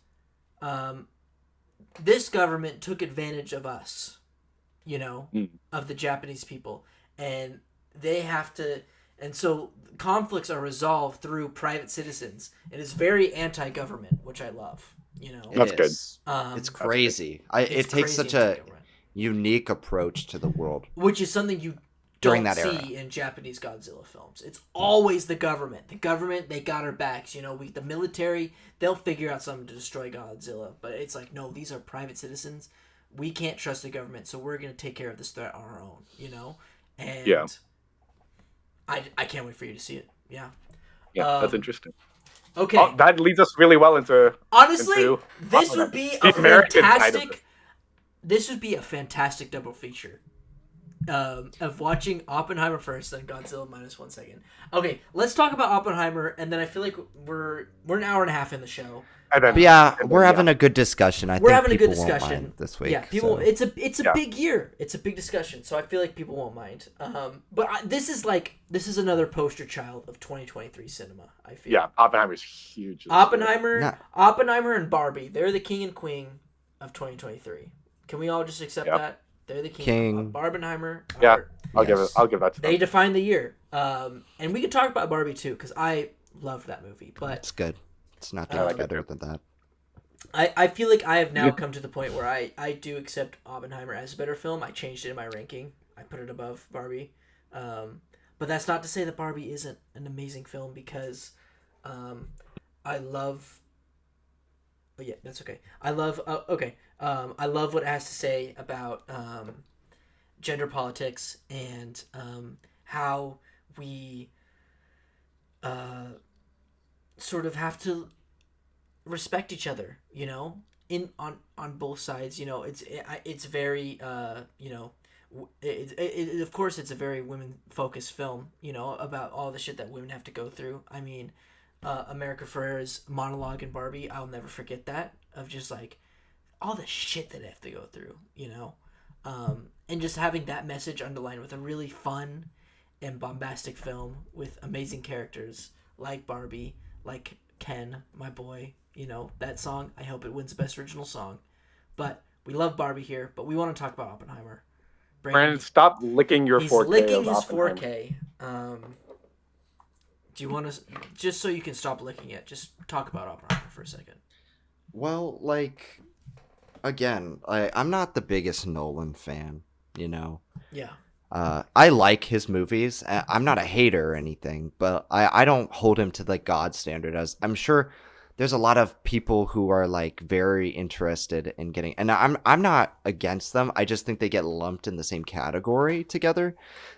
S2: This government took advantage of us, of the Japanese people, and they have to. And so conflicts are resolved through private citizens. It is very anti-government, which I love.
S3: That's good.
S1: It's crazy. It takes such a unique approach to the world,
S2: which is something you
S1: during
S2: don't
S1: that era.
S2: see in Japanese Godzilla films. It's always the government. The government, they got our backs. The military, they'll figure out something to destroy Godzilla. But it's like, no, these are private citizens. We can't trust the government, so we're gonna take care of this threat on our own. And I can't wait for you to see it. Yeah,
S3: that's interesting.
S2: Okay,
S3: that leads us really well into.
S2: Honestly, this would be a fantastic. This would be a fantastic double feature. Of watching Oppenheimer first, then Godzilla minus 1 second. Okay, let's talk about Oppenheimer, and then I feel like we're an hour and a half in the show.
S1: We're having a good discussion.
S2: We're having a good discussion
S1: this week.
S2: Yeah, people. So. It's a big year. It's a big discussion, so I feel like people won't mind. But this is another poster child of 2023 cinema. I feel.
S3: Yeah, Oppenheimer's huge.
S2: Oppenheimer and Barbie. They're the king and queen of 2023. Can we all just accept that? They're the king. Barbenheimer.
S3: Yeah, I'll give that to them.
S2: They define the year. And we can talk about Barbie too, because I love that movie. But
S1: it's good. It's not that better than that.
S2: I feel like I have now come to the point where I do accept Oppenheimer as a better film. I changed it in my ranking. I put it above Barbie. But that's not to say that Barbie isn't an amazing film, because I love... Oh, yeah, that's okay. I love what it has to say about gender politics and how we sort of have to respect each other, on both sides. It's very of course it's a very women focused film, about all the shit that women have to go through. I mean, America Ferrera's monologue in Barbie, I'll never forget that, of just like all the shit that they have to go through, and just having that message underlined with a really fun and bombastic film with amazing characters like Barbie, like Ken, my boy, that song. I hope it wins Best Original Song. But we love Barbie here, but we want to talk about Oppenheimer
S3: Brandon, stop licking your
S2: He's
S3: 4K
S2: licking
S3: of
S2: his
S3: Oppenheimer.
S2: 4K. Do you want to just so you can stop licking it? Just talk about Oppenheimer for a second.
S1: Well, like, again, I'm not the biggest Nolan fan, you know.
S2: Yeah.
S1: I like his movies. I'm not a hater or anything, but I don't hold him to the God standard. As I'm sure there's a lot of people who are like very interested in getting, and I'm not against them. I just think they get lumped in the same category together.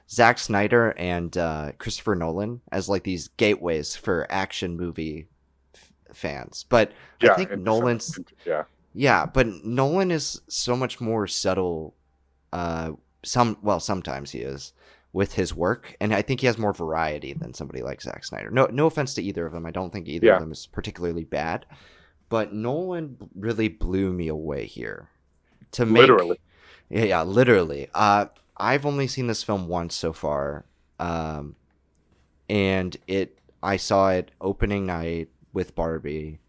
S1: Zack Snyder and Christopher Nolan as like these gateways for action movie fans. But I think Nolan's but Nolan is so much more subtle. Sometimes he is with his work, and I think he has more variety than somebody like Zack Snyder. No offense to either of them. I don't think either of them is particularly bad, but Nolan really blew me away here. Literally. I've only seen this film once so far, and I saw it opening night with Barbie.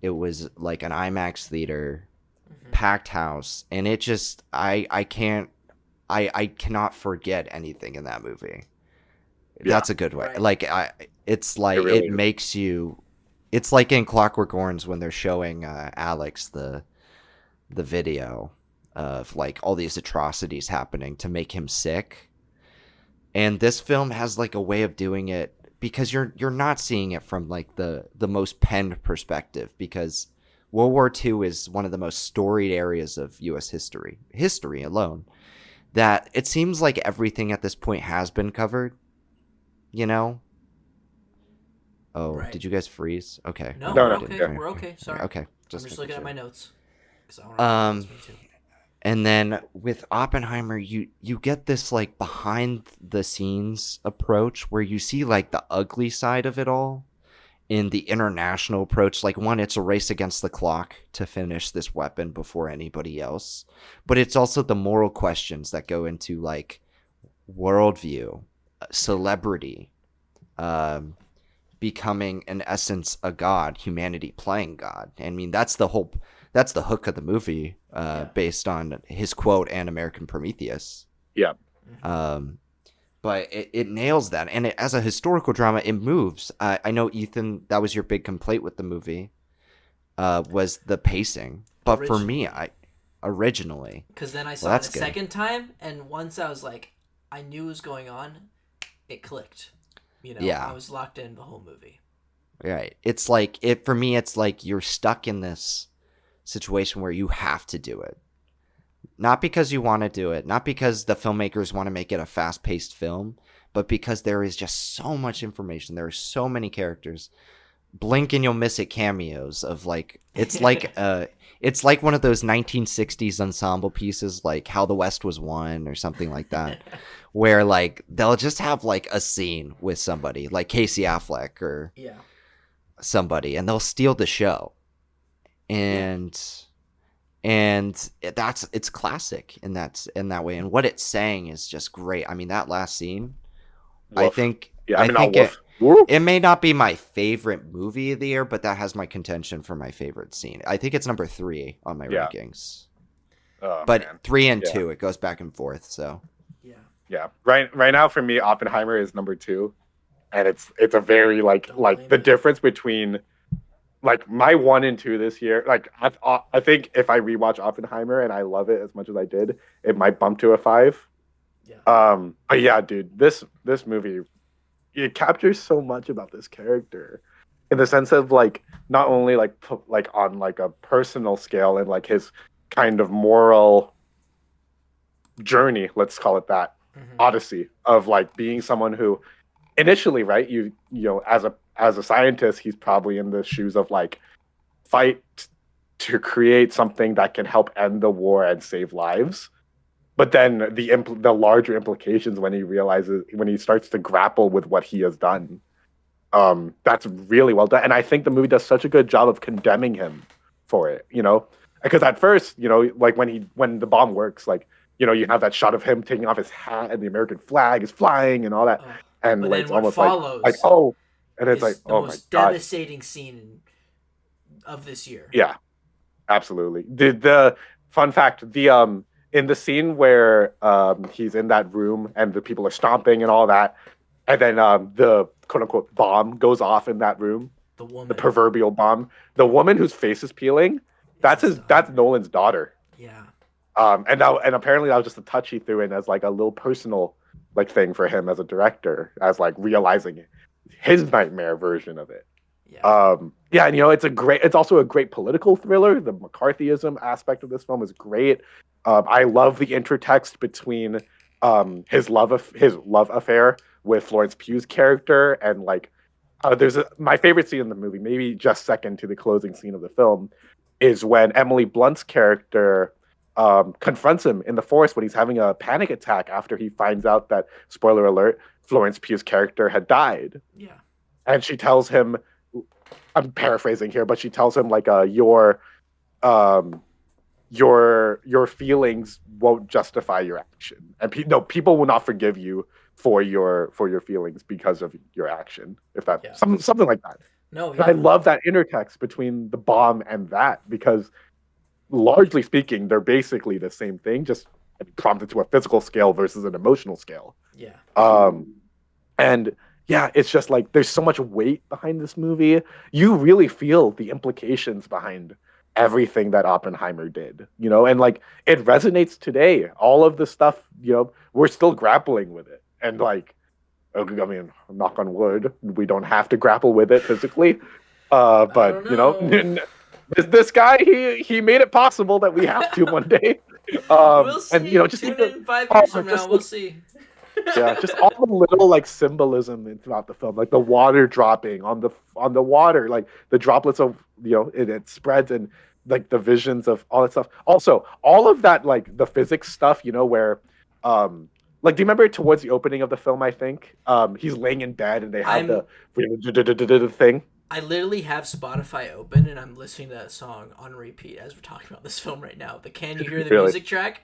S1: It was like an IMAX theater, packed house, and it just I cannot forget anything in that movie. Yeah. That's a good way. Right. Like it makes you. It's like in Clockwork Orange when they're showing Alex the video of like all these atrocities happening to make him sick. And this film has like a way of doing it because you're not seeing it from like the most penned perspective, because World War II is one of the most storied areas of U.S. history alone. That it seems like everything at this point has been covered, you know? Oh, right. Did you guys freeze? Okay.
S2: No, we're okay. We're okay. Sorry.
S1: Okay.
S2: I'm just looking at my notes.
S1: And then with Oppenheimer, you get this like behind the scenes approach where you see like the ugly side of it all. In the international approach, like one, it's a race against the clock to finish this weapon before anybody else. But it's also the moral questions that go into like worldview, celebrity, becoming in essence a god, humanity playing God. I mean, that's the hook of the movie, based on his quote and American Prometheus.
S3: Yeah.
S1: But it nails that. And as a historical drama, it moves. I know, Ethan, that was your big complaint with the movie, was the pacing. But for me, originally.
S2: Because then I saw it a second time, and once I was like, I knew what was going on, it clicked. You know, I was locked in the whole movie.
S1: Right. It's like, for me, it's like you're stuck in this situation where you have to do it. Not because you want to do it, not because the filmmakers want to make it a fast-paced film, but because there is just so much information. There are so many characters. Blink and you'll miss it cameos of like, it's like one of those 1960s ensemble pieces, like How the West Was Won or something like that, where like they'll just have like a scene with somebody like Casey Affleck or somebody, and they'll steal the show. And it's classic in that way, and what it's saying is just great. I mean, that last scene, woof. I think it may not be my favorite movie of the year, but that has my contention for my favorite scene. I think it's number 3 on my rankings. But man. 3 and 2, it goes back and forth. So
S3: yeah. Right now for me, Oppenheimer is number 2, and it's a very like the difference between. Like my 1 and 2 this year, like I think if I rewatch Oppenheimer and I love it as much as I did, it might bump to a 5. Yeah. But yeah, dude, this movie, it captures so much about this character, in the sense of like not only like on like a personal scale and like his kind of moral journey, let's call it that, odyssey of like being someone who initially, right, you know, as a scientist, he's probably in the shoes of like fight to create something that can help end the war and save lives. But then the larger implications when he starts to grapple with what he has done, that's really well done. And I think the movie does such a good job of condemning him for it, you know, because at first, you know, like when the bomb works, like, you know, you have that shot of him taking off his hat and the American flag is flying and all that. And
S2: but
S3: like,
S2: it's almost like
S3: and it's like, oh my god,
S2: the most devastating scene of this year.
S3: Yeah, absolutely. The fun fact, in the scene where he's in that room and the people are stomping and all that, and then the quote unquote bomb goes off in that room,
S2: The woman.
S3: the proverbial bomb. The woman whose face is peeling, that's Nolan's daughter.
S2: Yeah.
S3: And apparently that was just a touch he threw in as like a little personal like thing for him as a director, as like realizing his nightmare version of it.
S2: Yeah.
S3: Yeah, and it's also a great political thriller. The McCarthyism aspect of this film is great. I love the intertext between his love affair with Florence Pugh's character, and like my favorite scene in the movie, maybe just second to the closing scene of the film, is when Emily Blunt's character confronts him in the forest when he's having a panic attack after he finds out that, spoiler alert, Florence Pugh's character had died.
S2: Yeah.
S3: And she tells him, I'm paraphrasing here, but she tells him like your feelings won't justify your action, and people will not forgive you for your feelings because of your action. If that something like that.
S2: No,
S3: yeah. I love that intertext between the bomb and that, because largely speaking, they're basically the same thing, just prompted to a physical scale versus an emotional scale.
S2: Yeah.
S3: And yeah, it's just like there's so much weight behind this movie. You really feel the implications behind everything that Oppenheimer did, and like it resonates today. All of the stuff, we're still grappling with it. And like, I mean, knock on wood, we don't have to grapple with it physically. But this guy, he made it possible that we have to one day.
S2: We'll see.
S3: And just
S2: tune in 5 years from now, we'll see.
S3: Yeah, just all the little like symbolism throughout the film, like the water dropping on the water, like the droplets of it spreads, and like the visions of all that stuff. Also, all of that, like the physics stuff, where like, do you remember towards the opening of the film? I think he's laying in bed and they have the thing.
S2: I literally have Spotify open and I'm listening to that song on repeat as we're talking about this film right now. Can you hear the music track?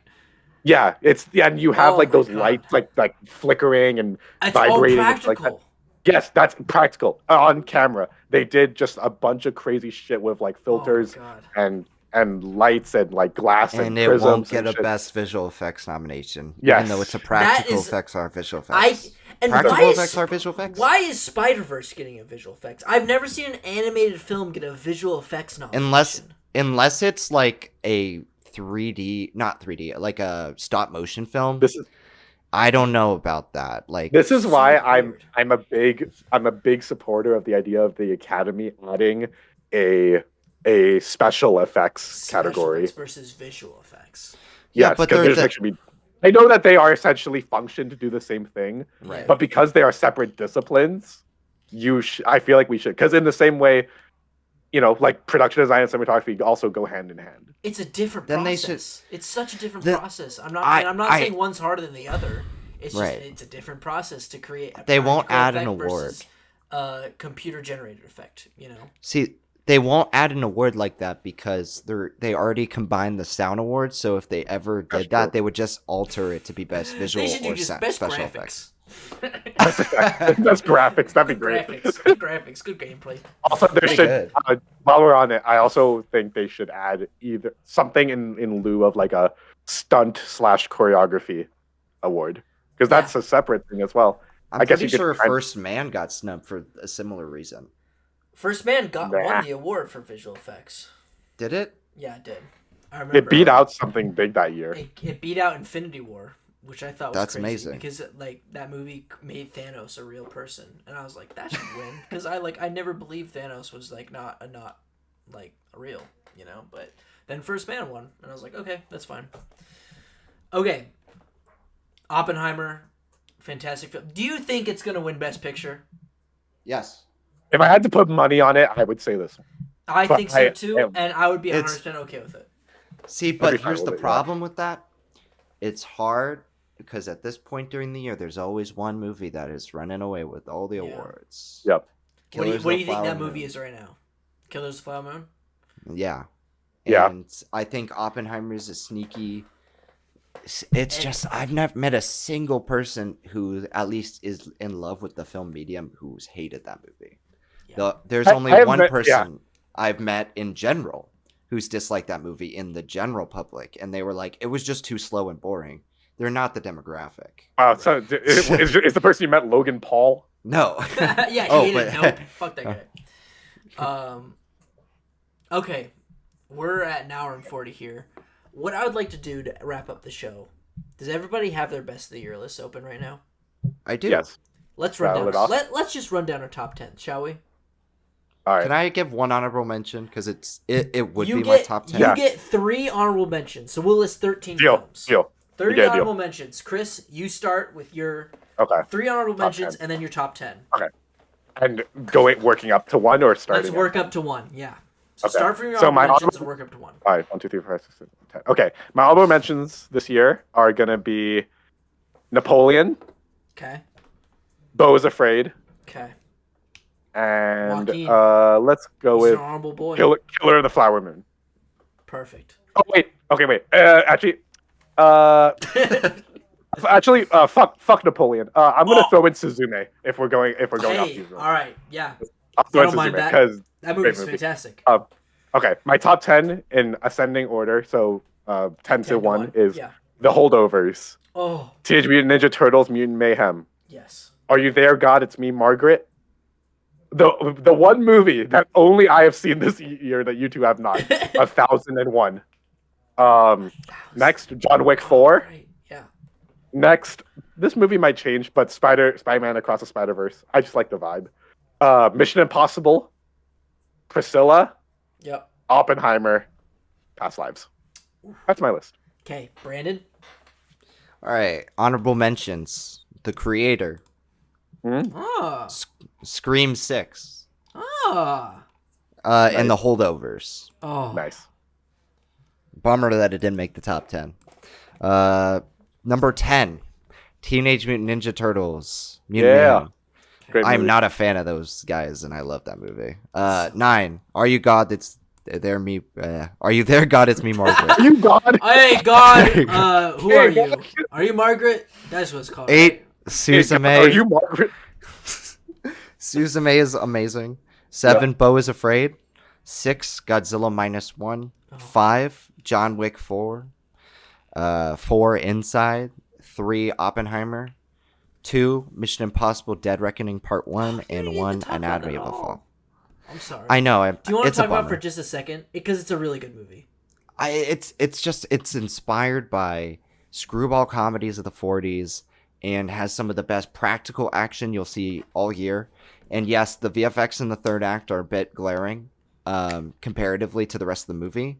S3: Yeah, and you have like those lights like flickering and vibrating.
S2: All practical.
S3: Like that. Yes, that's practical on camera. They did just a bunch of crazy shit with like filters and lights and like glass and prisms.
S1: It won't get a
S3: shit.
S1: Best Visual Effects nomination,
S3: yes.
S1: even though it's a practical effects are visual effects.
S2: Practical
S1: effects are visual effects.
S2: Why is Spider-Verse getting a visual effects? I've never seen an animated film get a visual effects nomination.
S1: Unless it's like a 3D, not 3D, like a stop motion film. I don't know about that. Like,
S3: this is why I'm a big supporter of the idea of the Academy adding a special effects category
S2: versus visual effects.
S3: Yes, but I know that they are essentially functioned to do the same thing,
S2: right?
S3: But because they are separate disciplines, I feel like we should, because in the same way, like production design and cinematography also go hand in hand.
S2: It's a different process. It's such a different process. I'm not saying one's harder than the other. It's just it's a different process to create.
S1: They won't add an award.
S2: Computer generated effect.
S1: See, they won't add an award like that because they already combined the sound awards. So if they ever did that, they would just alter it to be best visual or special effects.
S3: Best graphics. That'd be great.
S2: Good graphics, good gameplay.
S3: Also, there should while we're on it, I also think they should add either something in lieu of like a stunt/choreography award, because that's a separate thing as well.
S1: I guess pretty sure First Man got snubbed for a similar reason.
S2: First Man won the award for visual effects.
S1: Did it?
S2: Yeah, it did. I remember.
S3: It beat out something big that year.
S2: It beat out Infinity War, which I thought was
S1: That's
S2: crazy
S1: amazing,
S2: because like that movie made Thanos a real person, and I was like, that should win, because I never believed Thanos was like not like real, But then First Man won, and I was like, okay, that's fine. Okay, Oppenheimer, fantastic film. Do you think it's gonna win Best Picture?
S1: Yes.
S3: If I had to put money on it, I would say this one.
S2: I think so too, and I would be 100% okay with it.
S1: See, but here's the problem with that. It's hard because at this point during the year, there's always one movie that is running away with all the awards.
S3: Yep.
S2: What do you think that movie is right now? Killers of the Flower Moon?
S1: Yeah.
S3: Yeah.
S1: And I think Oppenheimer is a sneaky... It's just, I've never met a single person who at least is in love with the film medium who's hated that movie. Yeah. There's only one person I've met in general who's disliked that movie in the general public, and they were like, it was just too slow and boring. They're not the demographic.
S3: Wow, so is the person you met Logan Paul?
S1: No.
S2: Yeah, he
S1: Oh,
S2: hated
S1: but-
S2: Nope. Fuck that guy. Okay, we're at an hour and 40 here. What I would like to do to wrap up the show, does everybody have their best of the year list open right now?
S1: I do.
S3: Yes.
S2: Let's run
S3: Rattle
S2: down.
S3: it off.
S2: Let's just run down our top 10, shall we?
S3: All right.
S1: Can I give one honorable mention? Because it would
S2: You
S1: be
S2: get
S1: my top 10.
S2: you
S3: Yeah.
S2: get 3 honorable mentions, so we'll list 13
S3: Deal.
S2: films.
S3: Deal.
S2: 30
S3: Yeah, deal.
S2: honorable mentions. Chris, you start with your
S3: Okay.
S2: 3 honorable
S3: Top
S2: mentions
S3: 10.
S2: and then your top 10.
S3: And working up to 1 or starting?
S2: Let's work up to 1. Yeah. So
S3: Okay.
S2: start from your
S3: So
S2: honorable
S3: my
S2: mentions and work up to 1.
S3: All right. 1, 2, 3, 4, 5, 6, 7, 10. Okay. My honorable mentions this year are gonna be Napoleon,
S2: Okay.
S3: Beau is Afraid,
S2: Okay.
S3: and
S2: Joaquin.
S3: let's go
S2: He's an
S3: with
S2: honorable boy.
S3: Killer of the Flower Moon.
S2: Perfect.
S3: Oh wait. Okay. Wait. Actually, fuck Napoleon. I'm gonna throw in Suzume if we're going off
S2: Hey,
S3: these.
S2: all right. Yeah.
S3: I'll throw
S2: I
S3: in
S2: don't mind
S3: Suzume
S2: that.
S3: because
S2: That movie's
S3: movie.
S2: fantastic.
S3: okay, my top 10 in ascending order. So 10 to 1 is
S2: Yeah.
S3: The Holdovers,
S2: Oh,
S3: Teenage Mutant Ninja Turtles, Mutant Mayhem.
S2: yes.
S3: Are You There, God? It's Me, Margaret. The one movie that only I have seen this year that you two have not. 1001. Next, John Wick 4.
S2: Right. Yeah.
S3: Next, this movie might change, but Spider-Man Across the Spider-Verse. I just like the vibe. Mission Impossible, Priscilla,
S2: Yep.
S3: Oppenheimer, Past Lives. That's my list.
S2: Okay, Brandon.
S1: All right. Honorable mentions. The Creator.
S2: Ah.
S1: Scream 6.
S2: Ah.
S1: And The Holdovers.
S2: Oh.
S3: Nice.
S1: Bummer that it didn't make the top 10. Number 10. Teenage Mutant Ninja Turtles. Mutant
S3: Yeah.
S1: Mayhem.
S3: Great
S1: I'm
S3: movie.
S1: not a fan of those guys, and I love that movie. 9. Are You God? That's there me. Are You There, God? It's Me, Margaret.
S3: You God.
S2: Hey, God. Who
S3: Hey,
S2: are you?
S3: what?
S2: Are you Margaret? That's what it's called.
S1: 8.
S2: right?
S3: Are
S1: Suzume.
S3: you Margaret?
S1: Suzume is amazing. 7. Beau is Afraid. 6. Godzilla -1. 5. John Wick 4. 4. Inside. 3. Oppenheimer. 2. Mission Impossible: Dead Reckoning Part 1, and
S2: didn't
S1: 1.
S2: talk about
S1: Anatomy
S2: it
S1: of a
S2: all.
S1: Fall.
S2: I'm sorry.
S1: I know.
S2: Do you want to
S1: it's a
S2: talk about
S1: bummer.
S2: for just a second? Because it's a really good movie.
S1: It's inspired by screwball comedies of the 40s and has some of the best practical action you'll see all year. And yes, the VFX in the third act are a bit glaring comparatively to the rest of the movie.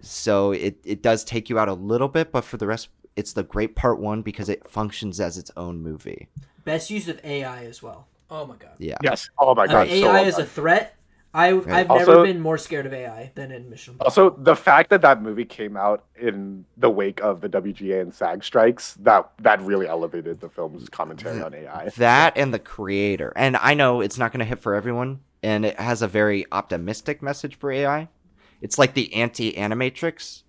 S1: So it does take you out a little bit, but for the rest, it's the great part 1 because it functions as its own movie.
S2: Best use of AI as well. Oh my god.
S1: Yeah.
S3: Yes. Oh my God.
S2: AI
S3: so well
S2: is a
S3: done.
S2: threat. I've never
S3: Also-
S2: been more scared of AI than in Mission Impossible.
S3: Also, the fact that movie came out in the wake of the WGA and SAG strikes, that really elevated the film's commentary on AI.
S1: That and The Creator. And I know it's not going to hit for everyone, and it has a very optimistic message for AI. It's like the anti-Animatrix.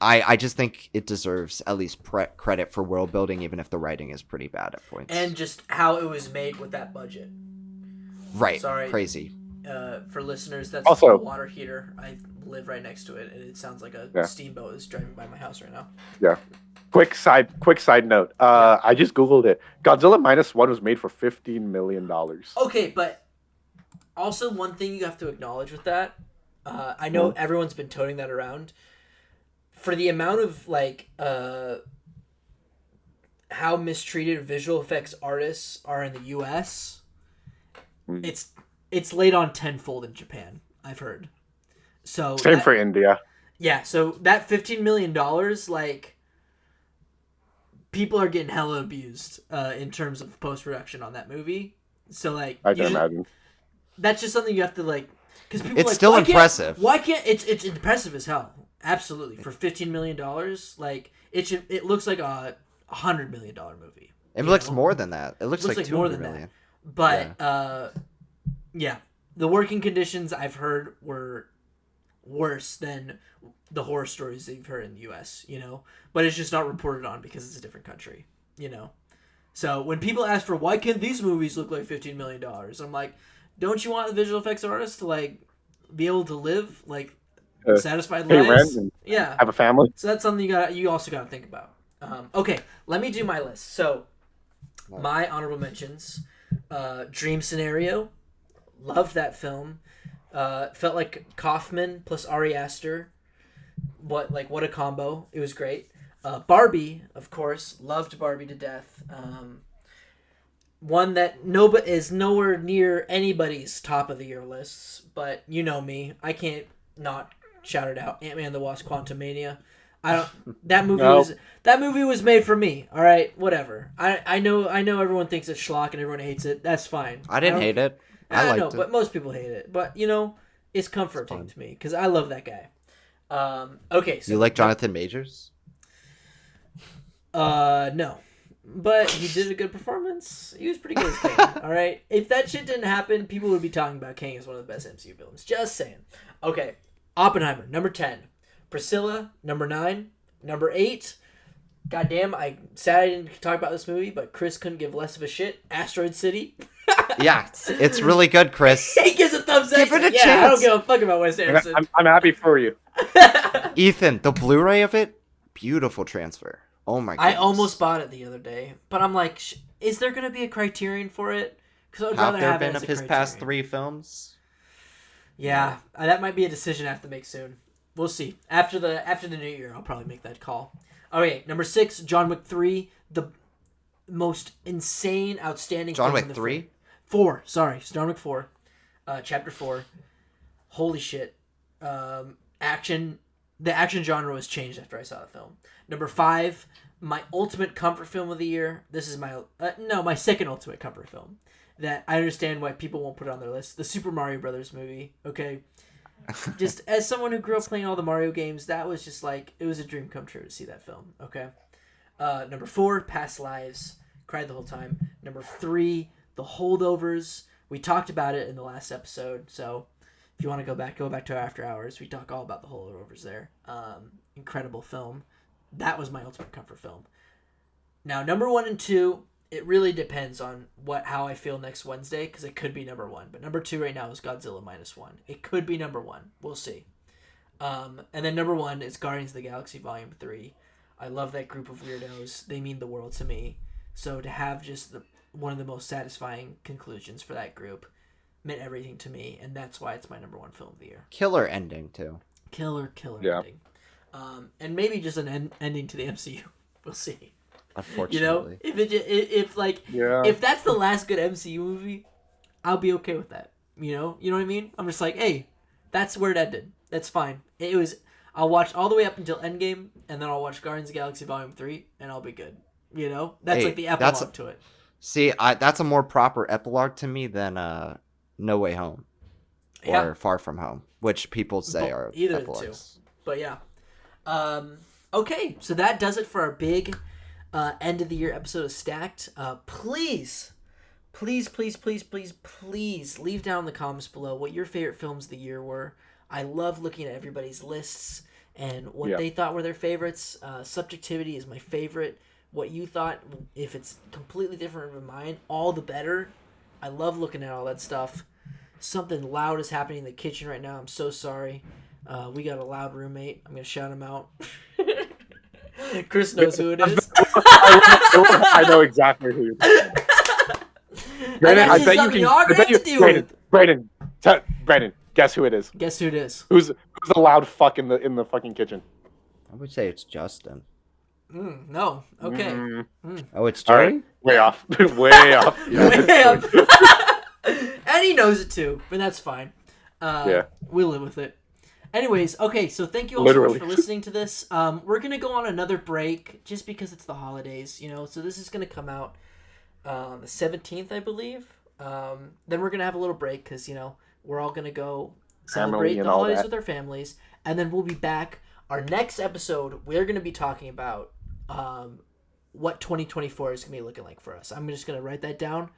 S1: I just think it deserves at least credit for world building, even if the writing is pretty bad at points.
S2: And just how it was made with that budget.
S1: right,
S2: Sorry.
S1: crazy.
S2: For listeners, that's
S3: Also-
S2: a water heater. I live right next to it, and it sounds like a
S3: Yeah.
S2: steamboat is driving by my house right now.
S3: Yeah. Quick side note. I just Googled it. Godzilla -1 was made for $15 million.
S2: Okay, but also one thing you have to acknowledge with that, I know everyone's been toting that around. For the amount of how mistreated visual effects artists are in the U.S., it's laid on tenfold in Japan. I've heard. So
S3: Same for India.
S2: yeah. So that $15 million, people are getting hella abused in terms of post production on that movie. So
S3: I can imagine.
S2: that's just something you have to because people
S1: It's
S2: are like,
S1: still
S2: "Why can't-
S1: impressive."
S2: Why can't it's impressive as hell? Absolutely, for $15 million, it looks like a $100 million movie.
S1: It
S2: you
S1: looks
S2: know?
S1: more than that. It looks like
S2: more
S1: 200
S2: than
S1: million.
S2: that. But yeah, the working conditions I've heard were worse than the horror stories that you've heard in the U.S. But it's just not reported on because it's a different country. So when people ask for why can't these movies look like $15 million, I'm like, don't you want the visual effects artists to be able to live like
S3: Uh,
S2: satisfied
S3: pay rent
S2: lives.
S3: and
S2: Yeah.
S3: have a family.
S2: So that's something you also got to think about. Okay, let me do my list. So my honorable mentions: Dream Scenario. Loved that film. Felt like Kaufman plus Ari Aster. What a combo! It was great. Barbie, of course, loved Barbie to death. One that nobody is nowhere near anybody's top of the year lists, but you know me, I can't not shout it out. Ant-Man and the Wasp: Quantumania. I don't. That movie was made for me. All right, whatever. I know everyone thinks it's schlock and everyone hates it. That's fine.
S1: I didn't hate it. I liked it.
S2: But most people hate it. But it's comforting to me because I love that guy. Okay, so
S1: you like Jonathan Majors?
S2: No, but he did a good performance. He was pretty good as Kang. All right, if that shit didn't happen, people would be talking about Kang as one of the best MCU villains. Just saying. Okay, Oppenheimer number 10, Priscilla number 9, number 8. Goddamn, I sad I didn't talk about this movie, but Chris couldn't give less of a shit. Asteroid City.
S1: Yeah, it's really good, Chris.
S2: He gives a thumbs up.
S1: Give it a
S2: chance. I don't
S1: chance.
S2: give a fuck about Wes Anderson.
S3: I'm happy for you.
S1: Ethan, the Blu-ray of it, beautiful transfer. Oh my god.
S2: I almost bought it the other day, but I'm like, is there gonna be a Criterion for it? Because I would rather
S1: Have there
S2: have it
S1: been
S2: as
S1: of
S2: a
S1: his past
S2: Criterion.
S1: 3 films?
S2: Yeah, that might be a decision I have to make soon. We'll see. After the new year, I'll probably make that call. Okay, number 6, John Wick 3, the most insane, outstanding.
S1: John
S2: film
S1: Wick
S2: in the
S1: 3?
S2: 4. Sorry, John Wick 4, chapter 4. Holy shit, action. The action genre was changed after I saw the film. Number 5, my ultimate comfort film of the year. This is my second ultimate comfort film. That I understand why people won't put it on their list. The Super Mario Brothers movie. Okay. Just as someone who grew up playing all the Mario games, that was just like, it was a dream come true to see that film. Okay. Number 4, Past Lives. Cried the whole time. Number 3, The Holdovers. We talked about it in the last episode, so if you want to go back to After Hours. We talk all about The Holdovers there. Incredible film. That was my ultimate comfort film. Now, number 1 and 2, it really depends on how I feel next Wednesday, because it could be number 1. But number 2 right now is Godzilla -1. It could be number 1. We'll see. And then number 1 is Guardians of the Galaxy Volume 3. I love that group of weirdos. They mean the world to me. So to have just one of the most satisfying conclusions for that group meant everything to me, and that's why it's my number 1 film of the year.
S1: Killer ending, too.
S2: Killer
S3: Yeah.
S2: ending. And maybe just an ending to the MCU. We'll see.
S1: Unfortunately.
S2: If that's the last good MCU movie, I'll be okay with that. You know what I mean? I'm just like, hey, that's where it ended. That's fine. I'll watch all the way up until Endgame, and then I'll watch Guardians of the Galaxy Volume 3, and I'll be good. That's like the epilogue to it.
S1: See, that's a more proper epilogue to me than No Way Home or Far From Home, which people say are
S2: either
S1: epilogues.
S2: of the two. But yeah. Okay, so that does it for our big end of the year episode of Stacked. Please leave down in the comments below what your favorite films of the year were. I love looking at everybody's lists and what they thought were their favorites. Subjectivity is my favorite. What you thought, if it's completely different from mine, all the better. I love looking at all that stuff. Something loud is happening in the kitchen right now. I'm so sorry. We got a loud roommate. I'm going to shout him out. Chris knows who it is.
S3: I know exactly who it is. Brandon, I bet you can. Brandon, guess who it is?
S2: Guess who it is?
S3: Who's the loud fuck in the fucking kitchen?
S1: I would say it's Justin.
S2: No. Okay.
S1: Oh, it's Jerry?
S3: All right. Way off. Way off.
S2: Way off. And he knows it too, but that's fine. We'll live with it. Anyways, okay, so thank you all so much for listening to this. We're going to go on another break just because it's the holidays, so this is going to come out the 17th, I believe. Then we're going to have a little break because, we're all going to go celebrate the holidays with our families. And then we'll be back. Our next episode, we're going to be talking about what 2024 is going to be looking like for us. I'm just going to write that down.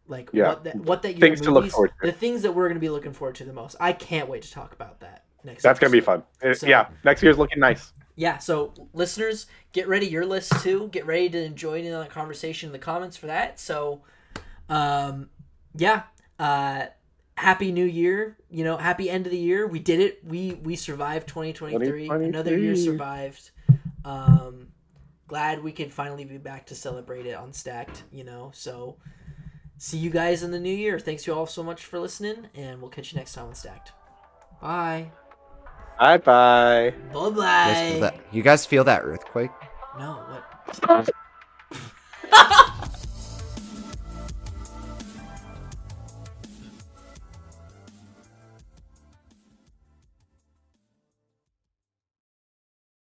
S2: What that year
S3: things to look forward to.
S2: The things that we're going to be looking forward to the most. I can't wait to talk about that next
S3: That's going to be fun. Next year's looking nice.
S2: Yeah, so listeners, get ready your list too. Get ready to join in on the conversation in the comments for that. So, happy new year. Happy end of the year. We did it. We survived 2023. Another year survived. Glad we could finally be back to celebrate it on Stacked, So see you guys in the new year. Thanks you all so much for listening, and we'll catch you next time on Stacked. Bye.
S3: Bye.
S2: Bye-bye.
S1: You guys feel that earthquake?
S2: No, what?